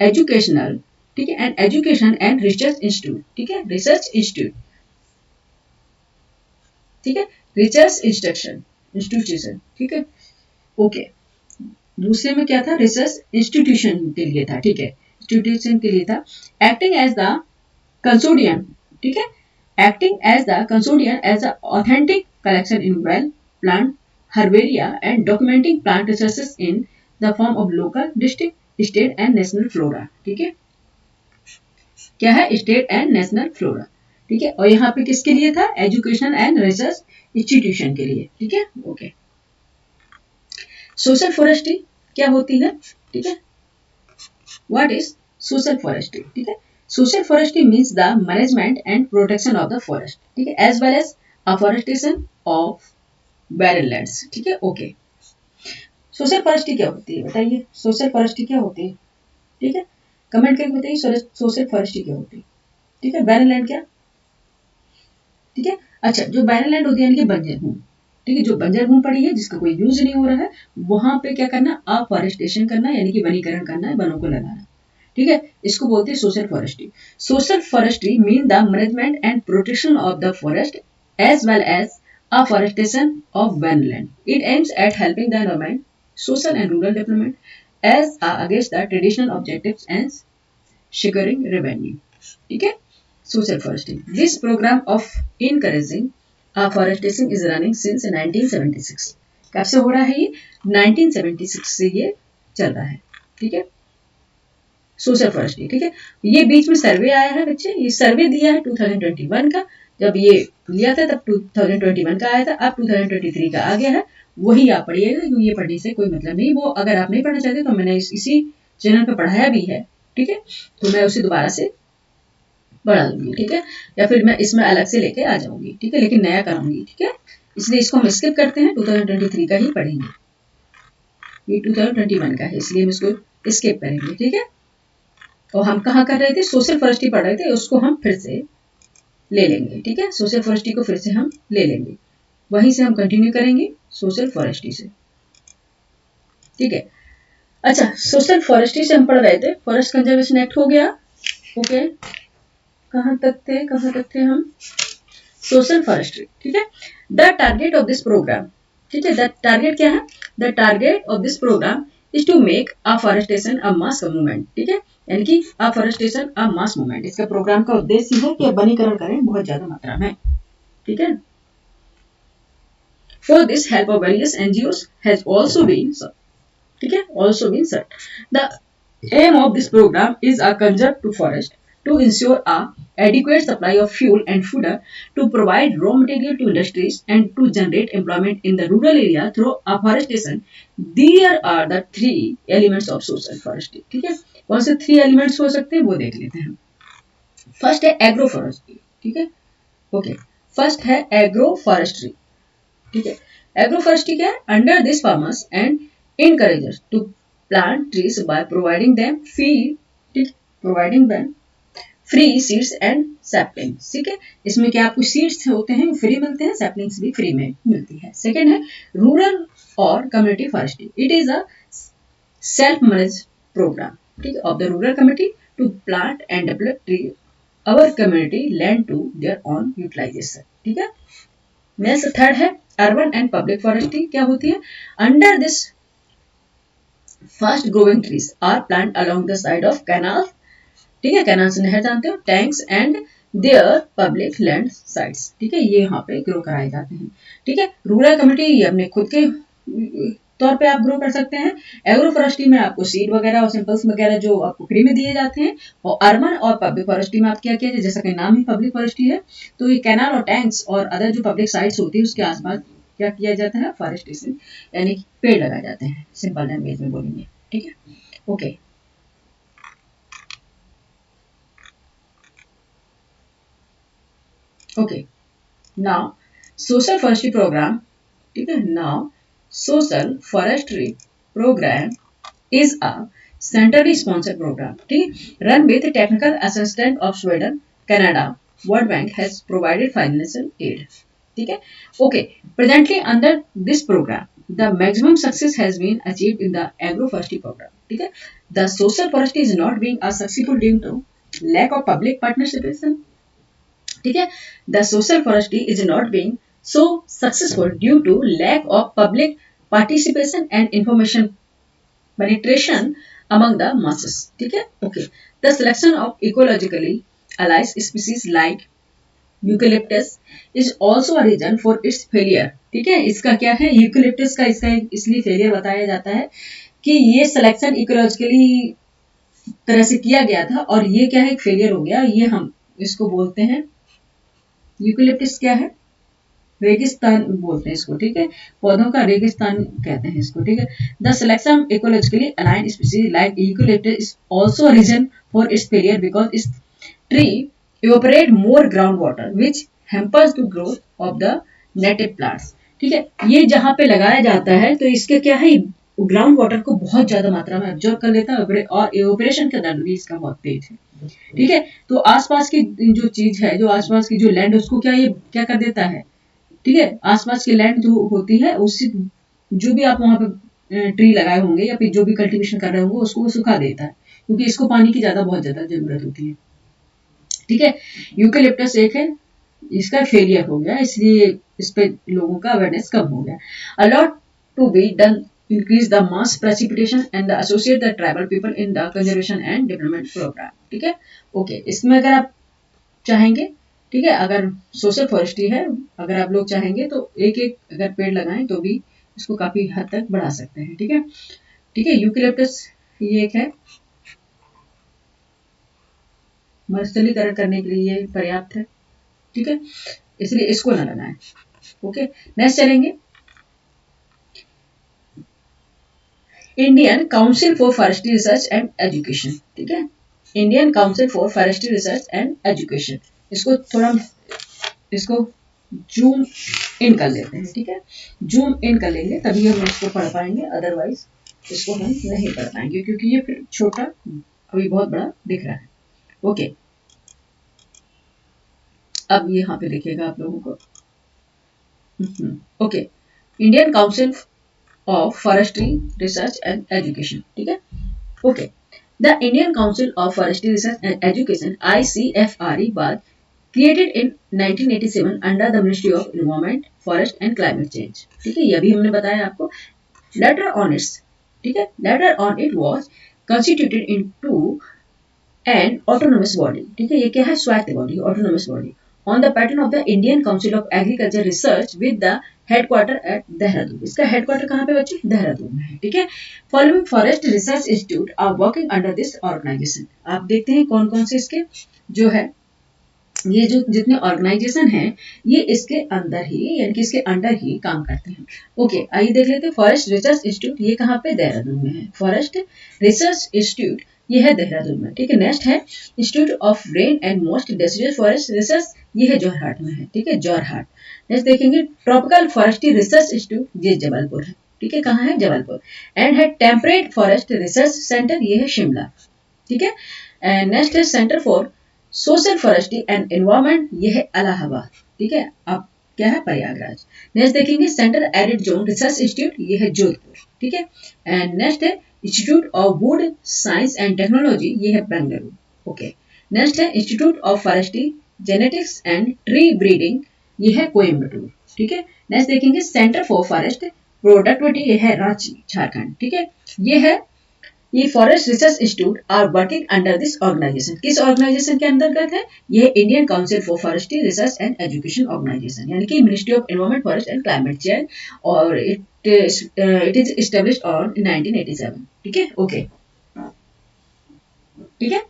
educational, ठीक है, and education and research institute, ठीक है, research institute, ठीक है, research institution, ठीक है, okay. दूसरे में क्या था? रिसर्च इंस्टीट्यूशन के लिए था, ठीक है, इंस्टीट्यूशन के लिए था। एक्टिंग एज द कंसोडियम, ठीक है, acting as the consortium as a authentic collection in well plant herbaria and documenting plant resources in the form of local, district, state and national flora, ठीक है, क्या है? State and national flora, ठीक है। और यहाँ पे किसके लिए था? एजुकेशन एंड रिसर्च इंस्टीट्यूशन के लिए, ठीक है, ओके। सोशल फॉरेस्ट्री क्या होती है? ठीक है, व्हाट इज सोशल फॉरेस्ट्री? ठीक है, social forestry means the management and protection of the forest, ठीक है, as well as afforestation of barren lands, ठीक है, ओके। सोशल फॉरेस्ट्री क्या होती है? बताइए, सोशल फॉरेस्ट्री क्या होती है? ठीक है, कमेंट करके बताइए सोशल फॉरेस्ट्री क्या होती है? ठीक है, बैरन लैंड क्या? ठीक है, अच्छा, जो बैरन लैंड होती है यानी कि बंजर भूमि, ठीक है, जो बंजर भूमि पड़ी है जिसका कोई यूज नहीं हो रहा है, वहां पे क्या करना? अफॉरेस्टेशन करना, यानी कि वनीकरण करना है, वनों को लगाना, ठीक है, इसको बोलते हैं social forestry. Social forestry mean the management and protection of the forest as well as afforestation of wasteland. It aims at helping the environment, social and rural development as against the traditional objectives and securing revenue, ठीक है, social forestry. This programme of encouraging afforestation is running since 1976। कब से हो रहा है ये? 1976 से ये चल रहा है, ठीक है, सोशल फॉरेस्ट्री, ठीक है। ये बीच में सर्वे आया है बच्चे, ये सर्वे दिया है 2021 का, जब ये लिया था तब 2021 का आया था, अब 2023 का आ गया है, वही आप पढ़िएगा, क्योंकि ये पढ़ने से कोई मतलब नहीं। वो अगर आप नहीं पढ़ना चाहते तो मैंने इसी चैनल पर पढ़ाया भी है, ठीक है, तो मैं उसे दोबारा से बढ़ा दूंगी, ठीक है, या फिर मैं इसमें अलग से लेके आ जाऊंगी, ठीक है, लेकिन नया कराऊंगी, ठीक है। इसलिए इसको हम स्किप करते हैं, 2023 का ही पढ़ेंगे, ये 2021 का है, इसलिए हम इसको स्किप करेंगे, ठीक है। और हम कहाँ कर रहे थे? सोशल फॉरेस्ट्री पढ़ रहे थे, उसको हम फिर से ले लेंगे, ठीक है, सोशल फॉरेस्ट्री को फिर से हम ले लेंगे, वहीं से हम कंटिन्यू करेंगे सोशल फॉरेस्ट्री से, ठीक है। अच्छा, सोशल फॉरेस्ट्री से हम पढ़ रहे थे फॉरेस्ट कंजर्वेशन एक्ट हो गया, ओके, कहाँ तक थे हम? सोशल फॉरेस्ट्री, ठीक है। The target of this programme, ठीक है, द टारगेट क्या है? The target of this programme is to make afforestation a mass movement, ठीक है, यानी कि अफॉरेस्टेशन अ मास मूवमेंट। इसका प्रोग्राम का उद्देश्य है कि वनीकरण करें बहुत ज्यादा मात्रा में, ठीक है। For this help of various NGOs has also been, ठीक है, also been sought. The aim of this program is a conserve to forest to ensure a adequate supply of fuel and fodder, to provide raw material to industries, and to generate employment in the rural area through afforestation. There are the three elements of social forestry. ठीक है, कौन से three elements हो सकते हैं वो देख लेते हैं. फर्स्ट है एग्रो फॉरेस्ट्री. ठीक है, ओके. फर्स्ट है एग्रो फॉरेस्ट्री. ठीक है, एग्रो फॉरेस्ट्री क्या है? Under this farmers and encourages to plant trees by providing them free seeds and saplings. ठीक है, इसमें क्या आपको सीड्स होते हैं फ्री मिलते हैं, सैपलिंग्स भी फ्री में मिलती है. सेकेंड है रूरल और community forestry. It is a self manage programme, ठीक है, of the rural community to plant and develop tree our community land to their on utilization. ठीक है. नेक्स्ट थर्ड है अर्बन एंड पब्लिक फॉरेस्ट्री. क्या होती है? Under this fast growing trees are plant along the side of canal. ठीक है, canal से नहर जानते हो, tanks and their public land sides. ठीक है, ये यहाँ पे ग्रो कराए जाते हैं. ठीक है, रूरल कम्युनिटी ये अपने खुद के तौर पे आप ग्रो कर सकते हैं. एग्रो फॉरेस्ट्री में आपको सीड वगैरह और सिंपल्स वगैरह जो आपको फ्री में दिए जाते हैं. और अर्बन और पब्लिक फॉरेस्ट्री में आप क्या किया जाए, जैसा कि नाम ही पब्लिक फॉरेस्ट्री है, तो ये कैनाल और टैंक्स और अदर जो पब्लिक साइट्स होती है उसके आसपास क्या किया जाता है? फॉरेस्टेशन, यानी कि पेड़ लगाए जाते हैं, सिंपल लैंग्वेज में बोलेंगे. ठीक है, okay. Okay, now social forestry programme. ठीक है, now social forestry programme is a centrally sponsored programme. ठीक है, run with technical assistant of Sweden, Canada. World bank has provided financial aid. ठीक है, okay. Presently under this programme the maximum success has been achieved in the agroforestry program. ठीक है, the social forestry is not being a successful due to lack of public participation. ठीक है, the social forestry is not being so successful due to lack of public participation and information penetration among the masses. ठीक है, okay. The selection of ecologically allied species like eucalyptus is also a reason for its failure. ठीक है, इसका क्या है? Eucalyptus का इसका इसलिए फेलियर बताया जाता है कि ये सिलेक्शन इकोलॉजिकली तरह से किया गया था और ये क्या है? एक फेलियर हो गया. ये हम इसको बोलते हैं यूकेलिप्टस क्या है? रेगिस्तान बोलते हैं इसको. ठीक है, पौधों का रेगिस्तान कहते हैं इसको. ठीक है, the selection ecologically allied species like eucalyptus is also a reason for its failure because इस tree evaporate more groundwater which hampers the growth of the native plants. ठीक है, ये जहां पे लगाया जाता है तो इसके क्या है? ग्राउंड वाटर को बहुत ज्यादा मात्रा में ऑब्जर्व कर लेता है और एवोपरेशन का दर भी इसका बहुत तेज है. ठीक है, तो आसपास की जो चीज है, जो आसपास की जो लैंड उसको क्या ये क्या कर देता है? ठीक है, आसपास की लैंड जो होती है उससे जो भी आप वहां पे ट्री लगाए होंगे या फिर जो भी कल्टीवेशन कर रहे होंगे उसको वो सुखा देता है, क्योंकि इसको पानी की बहुत ज्यादा जरूरत होती है. ठीक है, यूकेलिप्टस एक है, इसका फेलियर हो गया, इसलिए इस पे लोगों का अवेयरनेस कम हो गया. A lot to be done increase the mass precipitation and associate the tribal people in the conservation and development program. ठीक है, ओके. इसमें अगर आप चाहेंगे, ठीक है, अगर सोशल फॉरेस्ट्री है, अगर आप लोग चाहेंगे तो एक एक अगर पेड़ लगाएं तो भी इसको काफी हद तक बढ़ा सकते हैं. ठीक है, ठीक है, यूकेलिप्टस ये एक है, मरुस्थलीकरण करने के लिए ये पर्याप्त है. ठीक है, इसलिए इसको ना लगाएं. ओके, नेक्स्ट चलेंगे. Indian council for forestry research and education. ठीक है, Indian council for forestry research and education. इसको थोड़ा इसको जूम इन कर लेते हैं. ठीक है, जूम इन कर लेंगे तभी हम इसको पढ़ पाएंगे, अदरवाइज इसको हम नहीं पढ़ पाएंगे क्योंकि ये फिर छोटा अभी बहुत बड़ा दिख रहा है. ओके, अब ये यहाँ पे दिखेगा आप लोगों को. Okay, Indian council of forestry research and education. ठीक है, okay. The Indian council of forestry research and education ICFRE was created in 1987 under the Ministry of Environment, Forest and Climate Change. ठीक है, ये भी हमने बताया आपको. Later on its, ठीक है, later on it was constituted into an autonomous body. ठीक है, ये क्या है? स्वायत्त body, autonomous body. On the pattern of the Indian council of agriculture research with the headquarter at Dehradun. इसका हेडक्वार्टर कहाँ पे बच्चे? देहरादून में है। ठीक है, following forest research institute are working under this organization. आप देखते हैं कौन कौन से इसके जो है, ये जो जितने ऑर्गेनाइजेशन हैं ये इसके अंदर ही यानी कि इसके अंडर ही काम करते हैं। ओके, आइए देख लेते हैं। फॉरेस्ट रिसर्च इंस्टीट्यूट ये कहाँ पे? देहरादून में है। फॉरेस्ट रिसर्च इंस्टीट्यूट ये है देहरादून में। ठीक है, नेक्स्ट है institute of rain and most deciduous forest research, ये है जोरहाट में है। ठीक है, जोरहाट। नेक्स्ट देखेंगे ट्रॉपिकल फॉरेस्ट्री रिसर्च इंस्टीट्यूट, ये जबलपुर है। ठीक है, कहाँ है? जबलपुर। एंड है टेम्परेट फॉरेस्ट रिसर्च सेंटर, ये है शिमला। ठीक है, एंड नेक्स्ट है centre for social forestry and environment, ये है इलाहाबाद। ठीक है, अब क्या है? प्रयागराज। नेक्स्ट देखेंगे centre arid zone research institute, ये है जोधपुर। ठीक है, एंड नेक्स्ट है institute of would science and technology, ये है बेंगलुरु। ओके, नेक्स्ट है institute of forestry genetics and tree breeding, ये है कोयम्बटूर। ठीक है, नेक्स्ट देखेंगे सेंटर फॉर फॉरेस्ट प्रोडक्टिविटी, ये है रांची, झारखंड। ठीक है, ये forest research institute are working under this organization. किस ऑर्गेनाइजेशन के अंतर्गत है? ये Indian council for forestry research and education organization, यानी कि ministry of environment forest and climate change, और इट इज एस्टेब्लिश्ड ऑन 1987। ठीक है, ओके, ठीक है,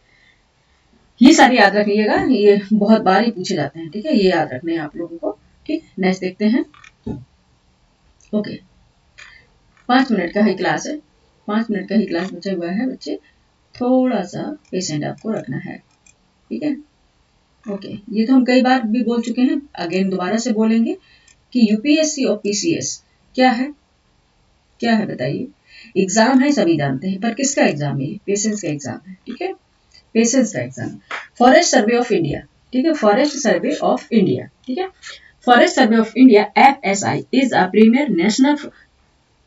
ये सारी याद रखिएगा, ये बहुत बार ही पूछे जाते हैं। ठीक है, ये याद रखने हैं आप लोगों को। ठीक, नेक्स्ट देखते हैं। ओके, 5 मिनट का ही क्लास है, 5 मिनट का ही क्लास बचा हुआ है बच्चे, थोड़ा सा पेशेंट आपको रखना है। ठीक है, ओके, ये तो हम कई बार भी बोल चुके हैं, अगेन दोबारा से बोलेंगे कि यूपीएससी और पीसीएस क्या है? क्या है बताइए? एग्जाम है, सभी जानते हैं, पर किसका एग्जाम है? पेशेंस का एग्जाम है। ठीक है, पेशेंस का exam. Forest survey of India, ठीक है, फॉरेस्ट सर्वे ऑफ इंडिया। ठीक है, forest survey of India FSI is a premier national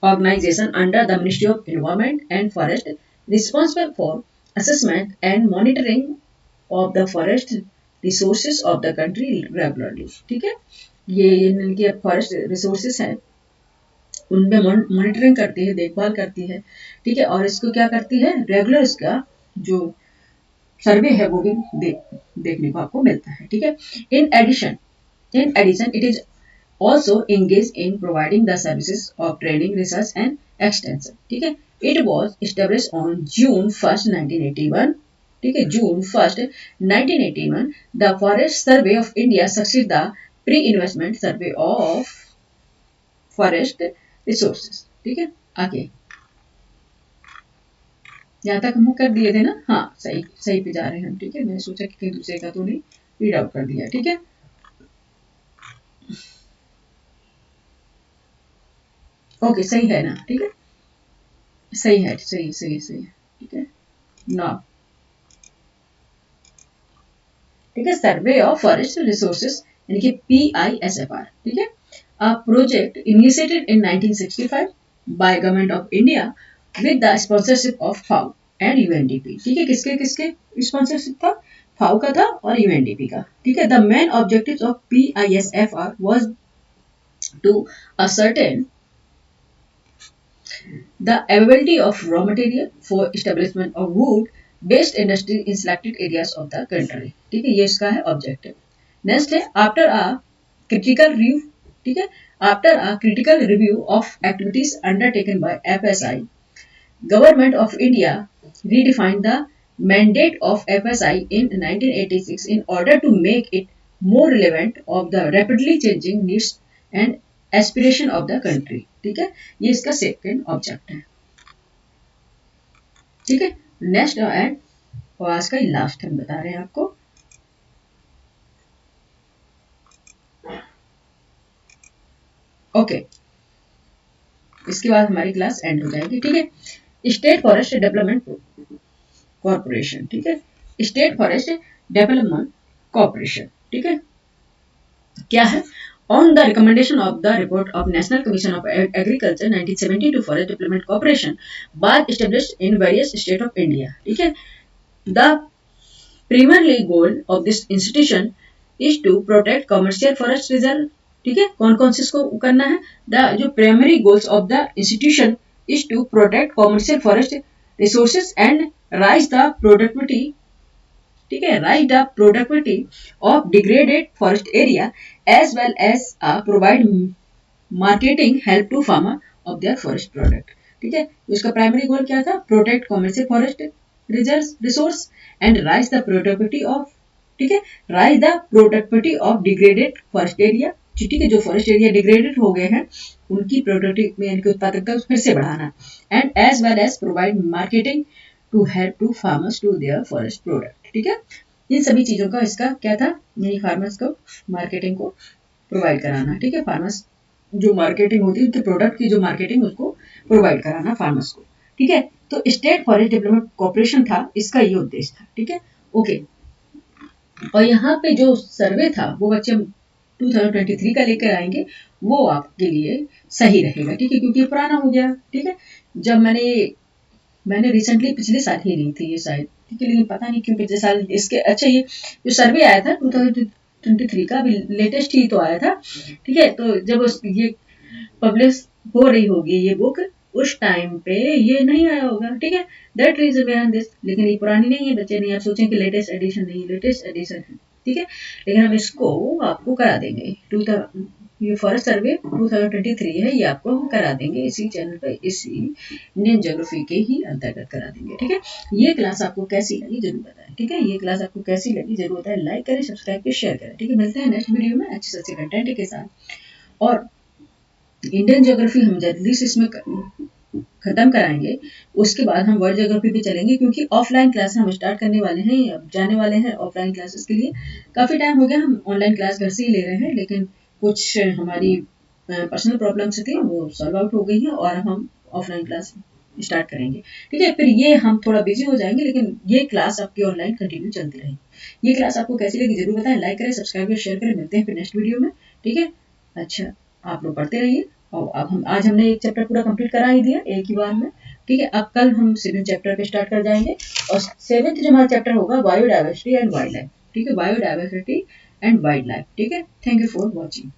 organization under the Ministry of Environment and Forest, responsible for assessment and monitoring of the forest resources of the country regularly। ठीक है, ये इनके forest resources है, उनमें monitoring करती है, देखभाल करती है। ठीक है, और इसको क्या करती है? रेगुलर इसका जो सर्वे है वो भी देखने को आपको मिलता है। ठीक है, in addition it is also engaged in providing the services of training, research and extension। ठीक है, it was established on June 1st 1981। ठीक है, June 1st 1981 the Forest Survey of India succeeded the pre-investment survey of forest resources। ठीक है, आगे यहाँ तक हम कर दिए थे ना? हाँ, सही सही पे जा रहे हैं हम। ठीक है, मैंने सोचा कि कहीं दूसरे का तो नहीं रीड आउट कर दिया। ठीक है, ओके, सही है ना? ठीक है, सही है, सही सही सही। ठीक है ना? ठीक है, सर्वे ऑफ फॉरेस्ट रिसोर्सेज यानी कि PISFR। ठीक है, a project initiated in 1965 by government of India with the sponsorship of FAO and UNDP। ठीक है, किसके किसके स्पॉन्सरशिप था? फाउ का था और UNDP का। ठीक है, the main objectives of PISFR was to ascertain the availability of raw material for establishment of wood based industry in selected areas of the country। ठीक है, ये इसका है ऑब्जेक्टिव। नेक्स्ट है आफ्टर अ क्रिटिकल रिव्यू। ठीक है, after a critical review of activities undertaken by FSI, government of India redefined the mandate of FSI in 1986 in order to make it more relevant of the rapidly changing needs and aspiration of the country. ठीक है, ये इसका second object है। ठीक है, next and और आज का लास्ट हम बता रहे हैं आपको। ओके, इसके बाद हमारी क्लास एंड हो जाएगी। ठीक है, स्टेट फॉरेस्ट डेवलपमेंट कॉर्पोरेशन। ठीक है, स्टेट फॉरेस्ट डेवलपमेंट कॉर्पोरेशन। ठीक है, क्या है? On the recommendation of the report of National Commission of Agriculture 1972 Forest Development Corporation was established in various states of India। ठीक है, the primary goal of this institution is to protect commercial forest reserve। ठीक है, कौन कौन से इसको करना है? जो primary goals of the institution is to protect commercial forest resources and raise the productivity ठीक है, rise the productivity of degraded forest area as well as provide marketing help to farmer of their forest product. ठीक है, उसका primary goal क्या था, protect commercial forest resource and rise the productivity of, ठीक है, rise the productivity of degraded forest area, ठीक है, जो फॉरेस्ट एरिया डिग्रेडेड हो गए हैं उनकी प्रोडक्टिव में इनकी उत्पादकता फिर से बढ़ाना, and as well as provide marketing to help to farmers to their forest product. ठीक है, इन सभी चीजों का इसका क्या था, यानी फार्मर्स को मार्केटिंग को प्रोवाइड कराना। ठीक है, फार्मर्स जो मार्केटिंग होती है उनके प्रोडक्ट की जो मार्केटिंग उसको प्रोवाइड कराना फार्मर्स को। ठीक है, तो स्टेट फॉरेस्ट डेवलपमेंट कॉर्पोरेशन था, इसका ये उद्देश्य था। ठीक है, ओके, और यहाँ पे जो सर्वे था वो बच्चे 2023 का लेकर आएंगे, वो आपके लिए सही रहेगा। ठीक है, क्योंकि पुराना हो गया। ठीक है, जब मैंने रिसेंटली पिछले साल ही ली थी ये शायद, ठीक है, लेकिन पता नहीं क्यों पिछले साल इसके, अच्छा ये जो सर्वे आया था 2023 का अभी लेटेस्ट ही तो आया था। ठीक है, तो जब ये पब्लिश हो रही होगी ये बुक, उस टाइम पे ये नहीं आया होगा। ठीक है, दैट रीजन बिहाइंड दिस, लेकिन ये पुरानी नहीं है बच्चे, नहीं आप सोचें कि लेटेस्ट एडिशन नहीं, लेटेस्ट एडिशन है। ठीक है, लेकिन हम इसको आपको करा देंगे, ये फॉरेस्ट सर्वे 2023 है, ये आपको हम करा देंगे इसी चैनल पे, इसी इंडियन ज्योग्राफी के ही अंतर्गत करा देंगे। ठीक है, ये क्लास आपको कैसी लगी जरूर बताएं। ठीक है, ये क्लास आपको कैसी लगी जरूर बताएं, लाइक करें, सब्सक्राइब करें, शेयर करें। ठीक है, मिलते हैं नेक्स्ट वीडियो में अच्छे से अच्छे कंटेंट के साथ। और इंडियन ज्योग्राफी हम जल्दी से इसमें खत्म कराएंगे, उसके बाद हम वर्ल्ड ज्योग्राफी पे चलेंगे, क्योंकि ऑफलाइन क्लास हम स्टार्ट करने वाले हैं, अब जाने वाले हैं ऑफलाइन क्लासेस के लिए। काफ़ी टाइम हो गया, हम ऑनलाइन क्लास घर से ही ले रहे हैं, लेकिन कुछ हमारी पर्सनल प्रॉब्लम्स थी वो सॉल्व आउट हो गई हैं और हम ऑफलाइन क्लास स्टार्ट करेंगे। ठीक है, फिर ये हम थोड़ा बिजी हो जाएंगे, लेकिन ये क्लास आपकी ऑनलाइन कंटिन्यू चलती रहेगी। ये क्लास आपको कैसी लगी जरूर बताएं, लाइक करें, सब्सक्राइब करें, शेयर करें। मिलते हैं फिर नेक्स्ट वीडियो में। ठीक है, अच्छा, आप लोग पढ़ते रहिए। और अब हम आज हमने एक चैप्टर पूरा कंप्लीट करा ही दिया एक ही बार में। ठीक है, अब कल हम 7th चैप्टर पे स्टार्ट कर जाएंगे, और 7th जो हमारा चैप्टर होगा बायोडाइवर्सिटी एंड वाइल्ड लाइफ। ठीक है, बायोडाइवर्सिटी एंड वाइल्ड लाइफ। ठीक है, थैंक यू फॉर वॉचिंग।